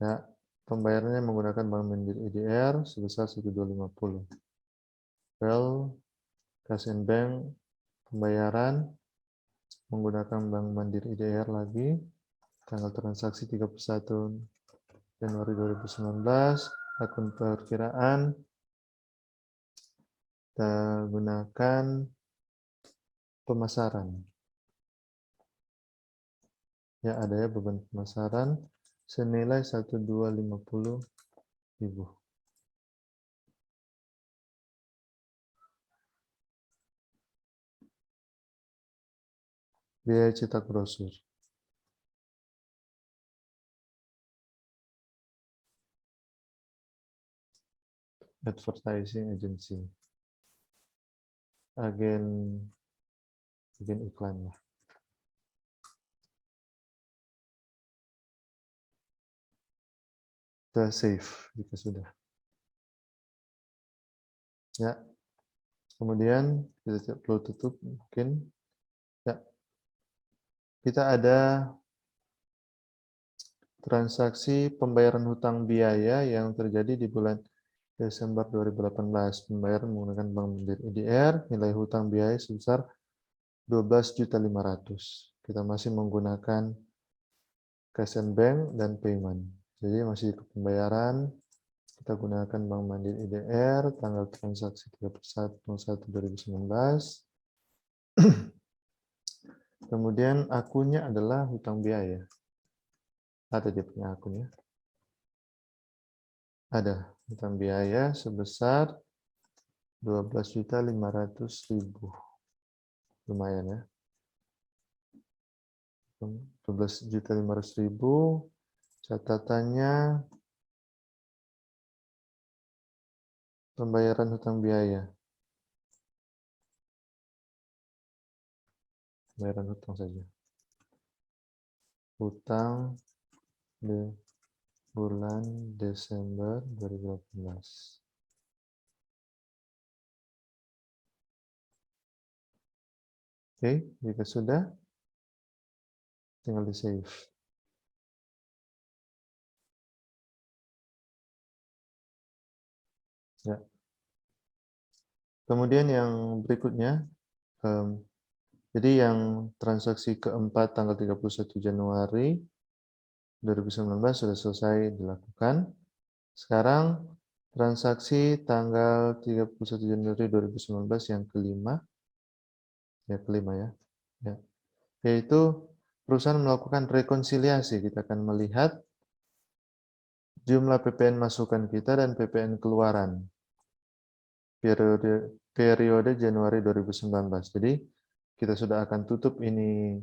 Ya, pembayarannya menggunakan Bank Mandiri IDR sebesar 1.250. Well, Cash and Bank pembayaran menggunakan Bank Mandiri IDR lagi. Tanggal transaksi 31 Januari 2019. Akun perkiraan kita gunakan pemasaran. Ya, ada ya beban pemasaran senilai 1.250.000. Biaya cetak brosur. Advertising agency. Agen iklan lah. Kita save jika sudah. Ya. Kemudian kita perlu tutup mungkin. Ya. Kita ada transaksi pembayaran hutang biaya yang terjadi di bulan Desember 2018. Pembayaran menggunakan Bank Mandiri IDR, nilai hutang biaya sebesar 12.500.000. Kita masih menggunakan Cash and Bank dan payment. Jadi masih pembayaran. Kita gunakan Bank Mandiri IDR, tanggal transaksi 31.01.2019. Kemudian akunnya adalah hutang biaya. Ada dia punya akunnya. Ada hutang biaya sebesar 12.500.000. Lumayan ya. 12.500.000. Catatannya pembayaran hutang biaya. Pembayaran hutang saja. Hutang di bulan Desember 2018. Oke, jika sudah, tinggal di-save. Ya. Kemudian yang berikutnya, jadi yang transaksi keempat tanggal 31 Januari 2019 sudah selesai dilakukan. Sekarang transaksi tanggal 31 Januari 2019 yang kelima, ya, ya, yaitu perusahaan melakukan rekonsiliasi. Kita akan melihat jumlah PPN masukan kita dan PPN keluaran periode Januari 2019. Jadi kita sudah akan tutup ini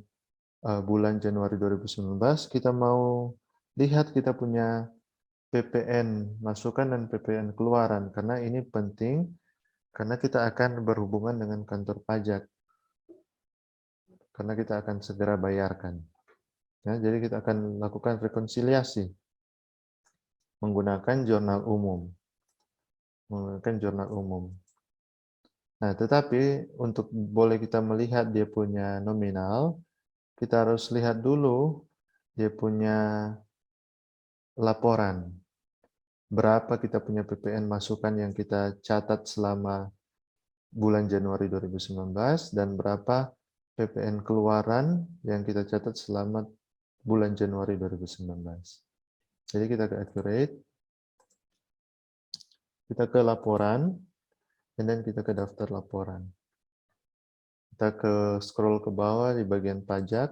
bulan Januari 2019. Kita mau lihat kita punya PPN masukan dan PPN keluaran, karena ini penting karena kita akan berhubungan dengan kantor pajak, karena kita akan segera bayarkan. Ya, jadi kita akan lakukan rekonsiliasi menggunakan jurnal umum. Nah, tetapi untuk boleh kita melihat dia punya nominal, kita harus lihat dulu dia punya laporan. Berapa kita punya PPN masukan yang kita catat selama bulan Januari 2019 dan berapa PPN keluaran yang kita catat selama bulan Januari 2019. Jadi kita ke accurate, kita ke laporan, dan kita ke daftar laporan. Kita ke scroll ke bawah di bagian pajak,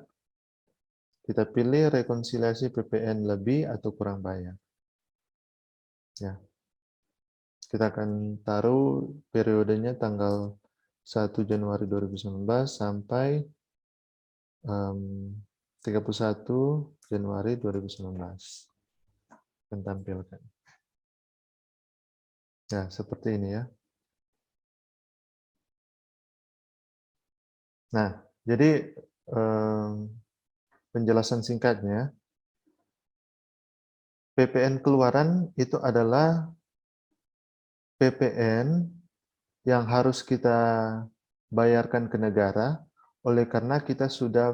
kita pilih rekonsiliasi PPN lebih atau kurang bayar. Ya. Kita akan taruh periodenya tanggal 1 Januari 2019 sampai 31 Januari 2019. Akan tampilkan. Ya, seperti ini ya. Nah, jadi penjelasan singkatnya, PPN keluaran itu adalah PPN yang harus kita bayarkan ke negara oleh karena kita sudah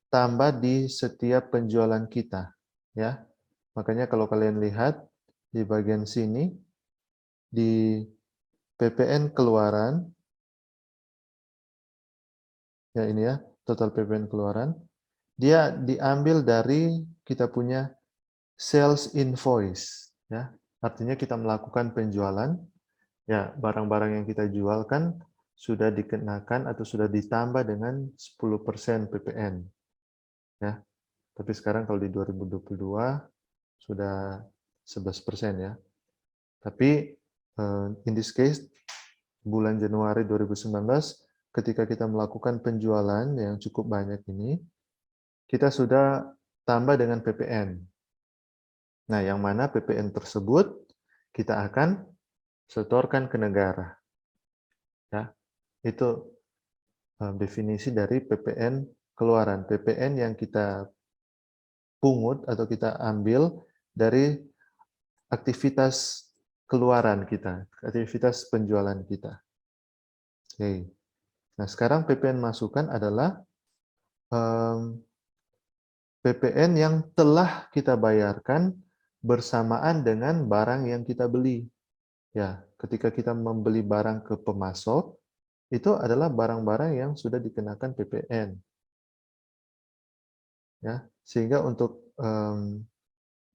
tambah di setiap penjualan kita, ya. Makanya kalau kalian lihat di bagian sini di PPN keluaran, ya ini ya, total PPN keluaran, dia diambil dari kita punya sales invoice, ya. Artinya kita melakukan penjualan, ya, barang-barang yang kita jualkan sudah dikenakan atau sudah ditambah dengan 10% PPN, ya. Tapi sekarang kalau di 2022 sudah 11% ya. Tapi in this case bulan Januari 2019 ketika kita melakukan penjualan yang cukup banyak ini, kita sudah tambah dengan PPN. Nah, yang mana PPN tersebut kita akan setorkan ke negara. Ya, itu definisi dari PPN keluaran. PPN yang kita pungut atau kita ambil dari aktivitas keluaran kita, aktivitas penjualan kita. Oke. Nah, sekarang PPN masukan adalah PPN yang telah kita bayarkan bersamaan dengan barang yang kita beli. Ya, ketika kita membeli barang ke pemasok, itu adalah barang-barang yang sudah dikenakan PPN. Ya, sehingga untuk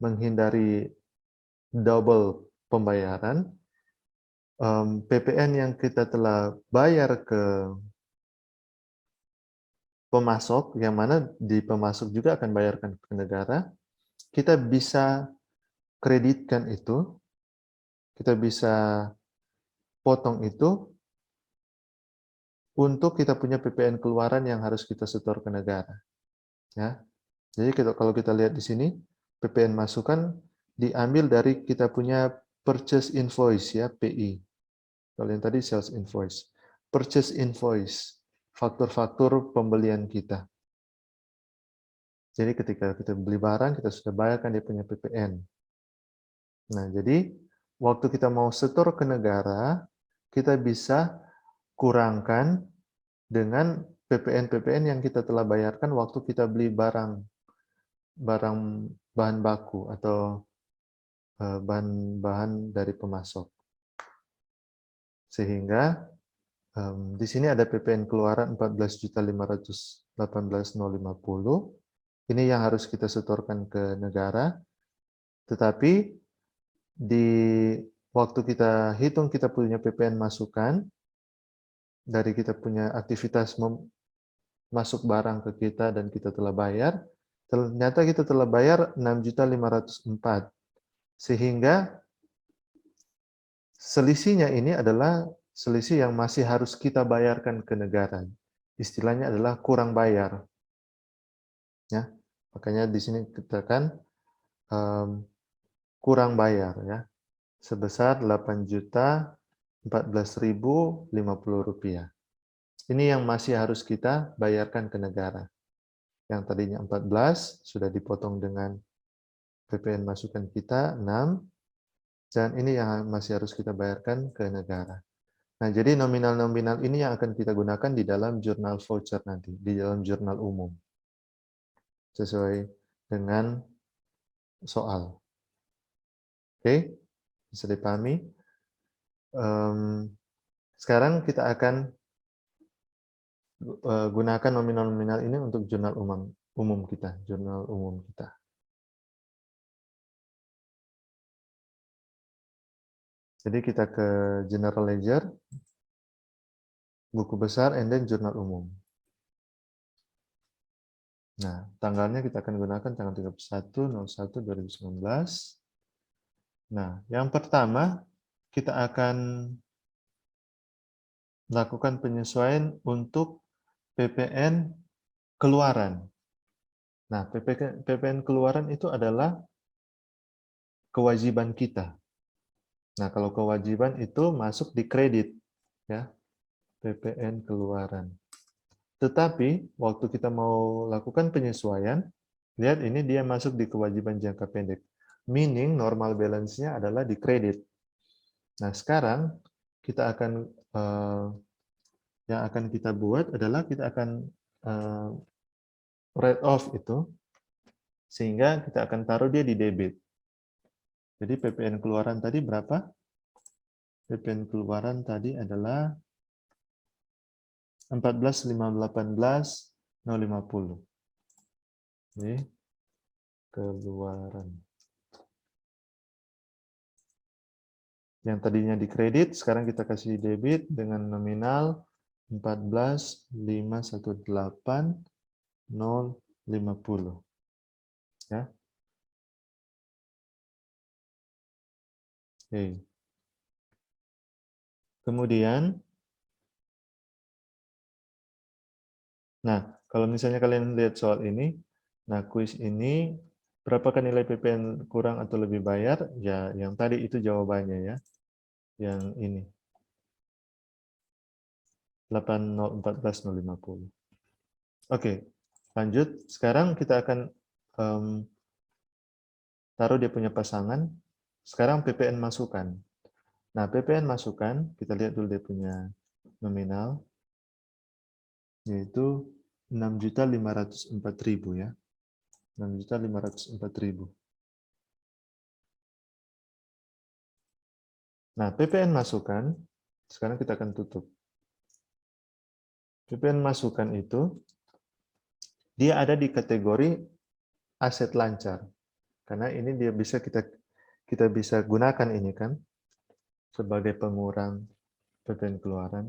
menghindari double pembayaran, PPN yang kita telah bayar ke pemasok, yang mana di pemasok juga akan bayarkan ke negara, kita bisa kreditkan itu, kita bisa potong itu untuk kita punya PPN keluaran yang harus kita setor ke negara. Ya. Jadi kalau kita lihat di sini, PPN masukan diambil dari kita punya purchase invoice ya, PI. Kalau yang tadi sales invoice. Purchase invoice, faktur-faktur pembelian kita. Jadi ketika kita beli barang, kita sudah bayarkan dia punya PPN. Nah, jadi waktu kita mau setor ke negara, kita bisa kurangkan dengan PPN yang kita telah bayarkan waktu kita beli barang bahan baku atau bahan-bahan dari pemasok. Sehingga di sini ada PPN keluaran 14.518.050. Ini yang harus kita setorkan ke negara. Tetapi di waktu kita hitung kita punya PPN masukan, dari kita punya aktivitas masuk barang ke kita dan kita telah bayar, ternyata kita telah bayar 6.504. Sehingga selisihnya ini adalah selisih yang masih harus kita bayarkan ke negara. Istilahnya adalah kurang bayar. Ya, makanya di sini kita kan kurang bayar ya, sebesar Rp8.014.050. Ini yang masih harus kita bayarkan ke negara. Yang tadinya 14 sudah dipotong dengan PPN masukan kita 6, dan ini yang masih harus kita bayarkan ke negara. Nah, jadi nominal-nominal ini yang akan kita gunakan di dalam jurnal voucher nanti, di dalam jurnal umum. Sesuai dengan soal. Oke, bisa dipahami? Sekarang kita akan gunakan nominal-nominal ini untuk jurnal umum kita, jurnal umum kita. Jadi kita ke general ledger, buku besar, and then jurnal umum. Nah, tanggalnya kita akan gunakan tanggal 31/01/2019. Nah, yang pertama kita akan lakukan penyesuaian untuk PPN keluaran. Nah, PPN keluaran itu adalah kewajiban kita. Nah, kalau kewajiban itu masuk di kredit, ya, PPN keluaran. Tetapi, waktu kita mau lakukan penyesuaian, lihat ini dia masuk di kewajiban jangka pendek. Meaning, normal balance-nya adalah di kredit. Nah, sekarang kita akan yang akan kita buat adalah kita akan write off itu, sehingga kita akan taruh dia di debit. Jadi PPN keluaran tadi berapa? PPN keluaran tadi adalah 14.518.050. Ini keluaran. Yang tadinya di kredit, sekarang kita kasih debit dengan nominal 14.518.050. Ya. Oke. Kemudian, nah, kalau misalnya kalian lihat soal ini, nah kuis ini, berapakah nilai PPN kurang atau lebih bayar? Ya, yang tadi itu jawabannya ya. Yang ini. 8.014.050. Oke, lanjut. Sekarang kita akan taruh dia punya pasangan. Sekarang PPN masukan. Nah, PPN masukan, kita lihat dulu dia punya nominal, yaitu 6.504.000 ya. 6.504.000. Nah, PPN masukan, sekarang kita akan tutup. PPN masukan itu, dia ada di kategori aset lancar. Karena ini dia bisa kita bisa gunakan ini kan, sebagai pengurang PPN keluaran.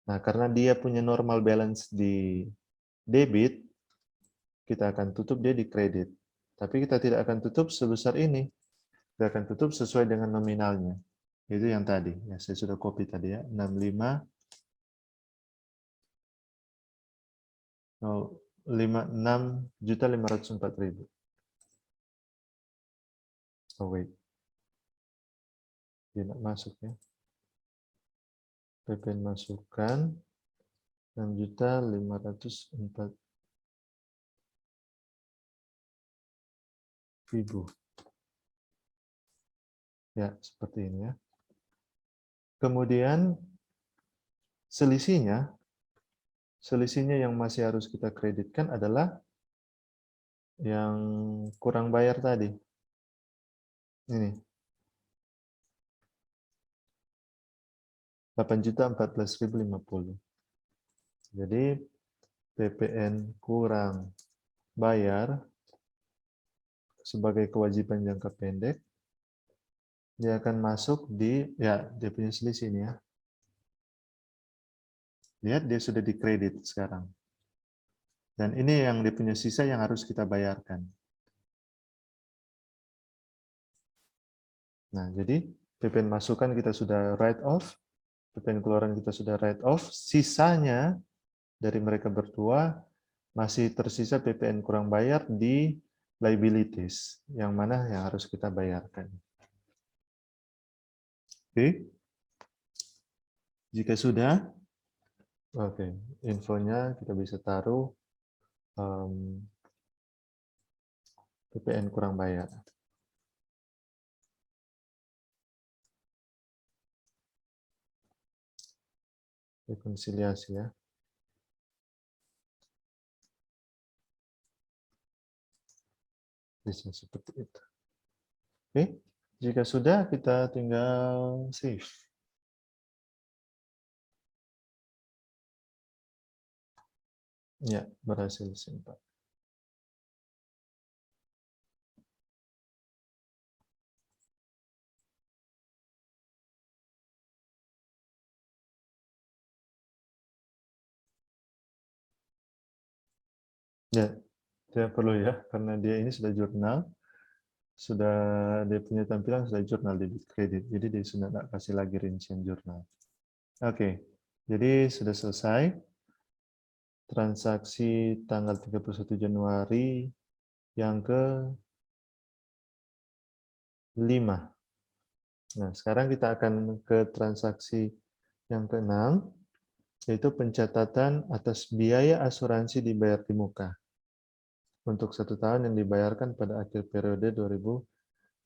Nah, karena dia punya normal balance di debit, kita akan tutup dia di kredit. Tapi kita tidak akan tutup sebesar ini. Kita akan tutup sesuai dengan nominalnya. Itu yang tadi. Ya, saya sudah copy tadi ya. 6.504.000. Oh wait. Dia tidak masuk ya. PPN masukan 6.504.000. Ya, seperti ini ya. Kemudian selisihnya selisihnya yang masih harus kita kreditkan adalah yang kurang bayar tadi. Ini, 8.014.050. Jadi PPN kurang bayar sebagai kewajiban jangka pendek, dia akan masuk di, ya, dia punya selisih ini ya. Lihat, dia sudah dikredit sekarang. Dan ini yang dia punya sisa yang harus kita bayarkan. Nah, jadi PPN masukan kita sudah write off, PPN keluaran kita sudah write off, sisanya dari mereka berdua masih tersisa PPN kurang bayar di liabilities, yang mana yang harus kita bayarkan. Oke, jika sudah, oke, infonya kita bisa taruh PPN kurang bayar. Rekonsiliasi ya. Bisa seperti itu. Oke, jika sudah kita tinggal save. Ya, berhasil simpan. Ya, tidak perlu ya, karena dia ini sudah jurnal, sudah dia punya tampilan sudah jurnal debit kredit, jadi dia sudah tidak kasih lagi rincian jurnal. Oke, jadi sudah selesai transaksi tanggal 31 Januari yang ke-5. Nah, sekarang kita akan ke transaksi yang ke-6, yaitu pencatatan atas biaya asuransi dibayar di muka untuk 1 tahun yang dibayarkan pada akhir periode 2018.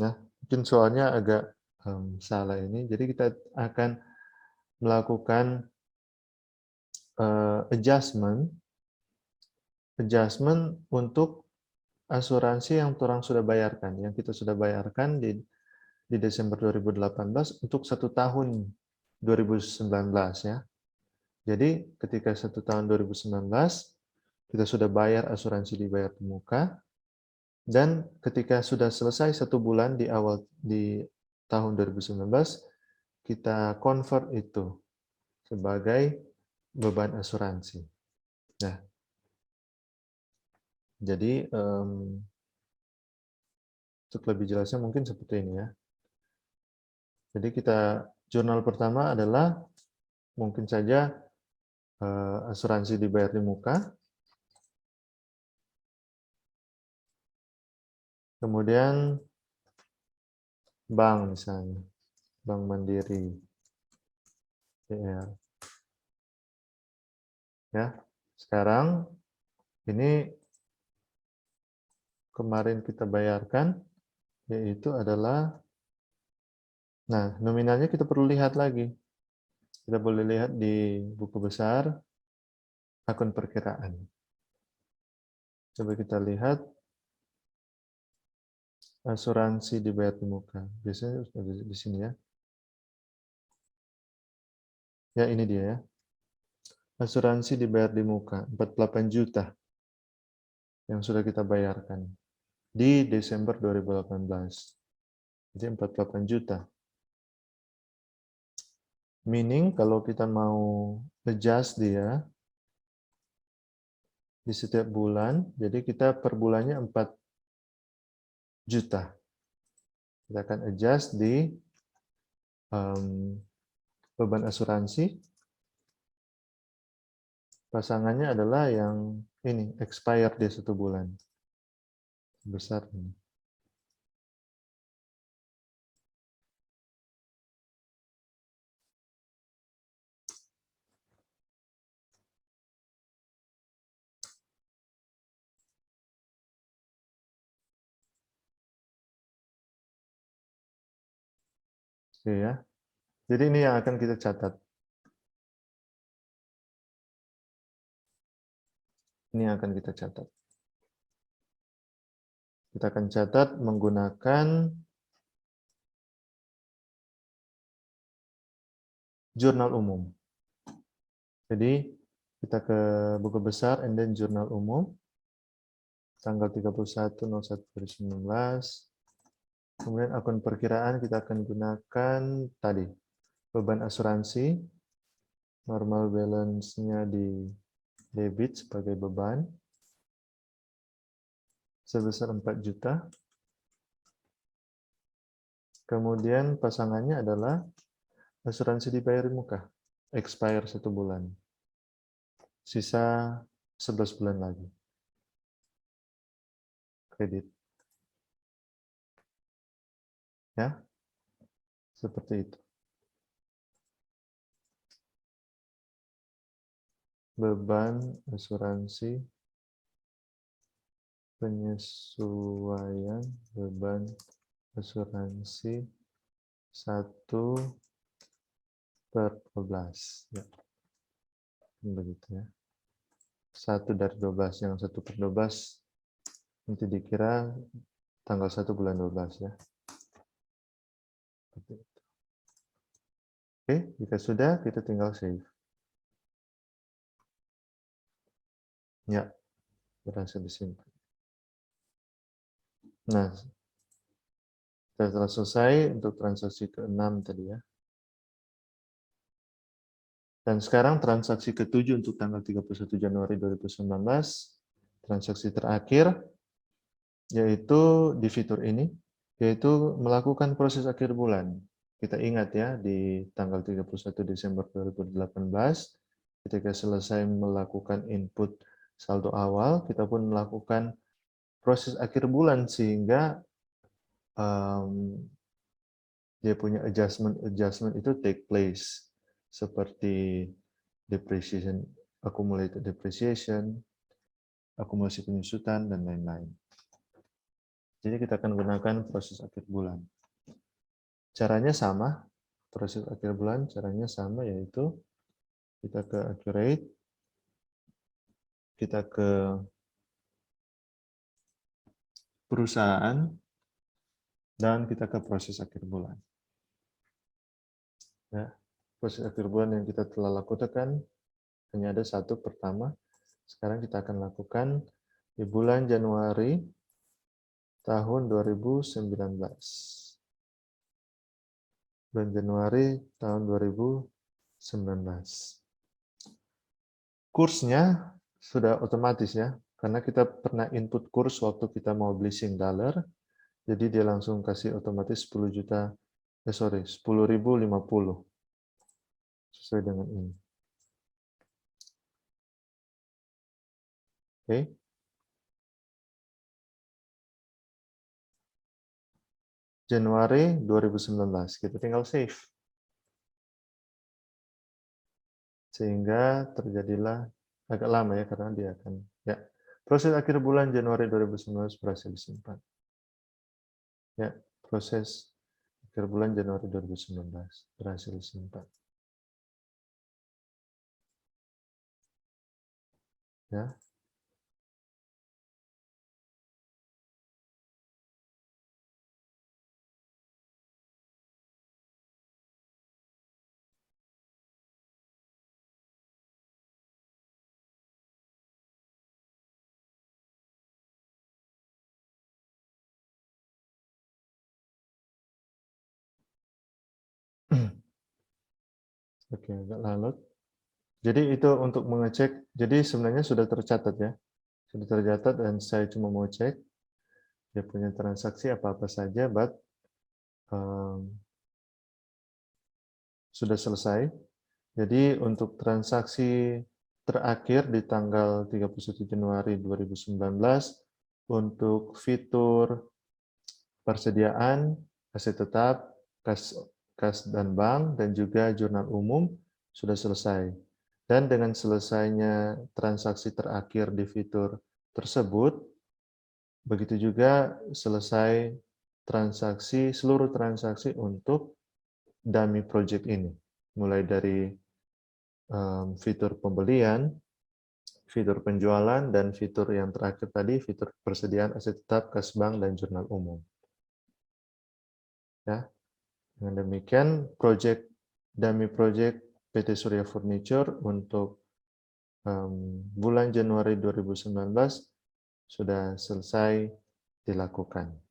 Nah, mungkin soalnya agak salah ini, jadi kita akan melakukan adjustment untuk asuransi yang orang sudah bayarkan, yang kita sudah bayarkan di Desember 2018 untuk 1 tahun 2019 ya. Jadi ketika 1 tahun 2019 kita sudah bayar asuransi dibayar di muka, dan ketika sudah selesai 1 bulan di tahun 2019 kita convert itu sebagai beban asuransi. Nah, jadi untuk lebih jelasnya mungkin seperti ini ya. Jadi jurnal pertama adalah mungkin saja asuransi dibayar di muka, kemudian bank misalnya, Bank Mandiri, BR. Ya, sekarang ini kemarin kita bayarkan, yaitu adalah, nah nominalnya kita perlu lihat lagi. Kita boleh lihat di buku besar, akun perkiraan. Coba kita lihat asuransi dibayar di muka. Biasanya di sini ya. Ya, ini dia ya. Asuransi dibayar di muka, 48 juta yang sudah kita bayarkan di Desember 2018. Jadi 48 juta. Meaning kalau kita mau adjust dia di setiap bulan, jadi kita per bulannya 4 juta. Kita akan adjust di beban asuransi. Pasangannya adalah yang ini, expired di 1 bulan. Besar ini. Oke ya. Jadi ini yang akan kita catat. Ini yang akan kita catat. Kita akan catat menggunakan jurnal umum. Jadi kita ke buku besar and then jurnal umum tanggal 31/01/2019. Kemudian akun perkiraan kita akan gunakan tadi beban asuransi, normal balance-nya di debit sebagai beban sebesar 4 juta. Kemudian pasangannya adalah asuransi dibayar muka, expire 1 bulan. Sisa 11 bulan lagi. Kredit. Ya, seperti itu. Beban asuransi penyesuaian beban asuransi 1/12. Ya, begitu ya. 1/12, yang 1/12 nanti dikira tanggal 1 bulan 12 ya. Oke, jika sudah kita tinggal save. Ya, berhasil disimpan. Nah, kita telah selesai untuk transaksi ke-6 tadi ya. Dan sekarang transaksi ke-7 untuk tanggal 31 Januari 2019, transaksi terakhir, yaitu di fitur ini, yaitu melakukan proses akhir bulan. Kita ingat ya, di tanggal 31 Desember 2018, ketika selesai melakukan input saldo awal, kita pun melakukan proses akhir bulan, sehingga dia punya adjustment itu take place, seperti depreciation, accumulated depreciation, akumulasi penyusutan, dan lain-lain. Jadi kita akan gunakan proses akhir bulan. Caranya sama, proses akhir bulan caranya sama, yaitu kita ke accurate, kita ke perusahaan, dan kita ke proses akhir bulan. Ya, proses akhir bulan yang kita telah lakukan hanya ada satu pertama. Sekarang kita akan lakukan di bulan Januari tahun 2019. Bulan Januari tahun 2019. Kursnya sudah otomatis ya, karena kita pernah input kurs waktu kita mau beli $, jadi dia langsung kasih otomatis 10.050 sesuai dengan ini. Oke. Januari 2019, kita tinggal save. Sehingga terjadilah agak lama ya, karena dia akan ya. Proses akhir bulan Januari 2019 berhasil disimpan. Ya, proses akhir bulan Januari 2019 berhasil disimpan. Ya. Oke, agak larut. Jadi itu untuk mengecek, jadi sebenarnya sudah tercatat ya. Sudah tercatat dan saya cuma mau cek dia punya transaksi apa-apa saja, but sudah selesai. Jadi untuk transaksi terakhir di tanggal 31 Januari 2019 untuk fitur persediaan, aset tetap, kas dan bank, dan juga jurnal umum sudah selesai. Dan dengan selesainya transaksi terakhir di fitur tersebut, begitu juga selesai seluruh transaksi untuk dummy project ini. Mulai dari fitur pembelian, fitur penjualan, dan fitur yang terakhir tadi, fitur persediaan aset tetap, kas bank, dan jurnal umum. Ya, dengan demikian, dummy project PT Surya Furniture untuk bulan Januari 2019 sudah selesai dilakukan.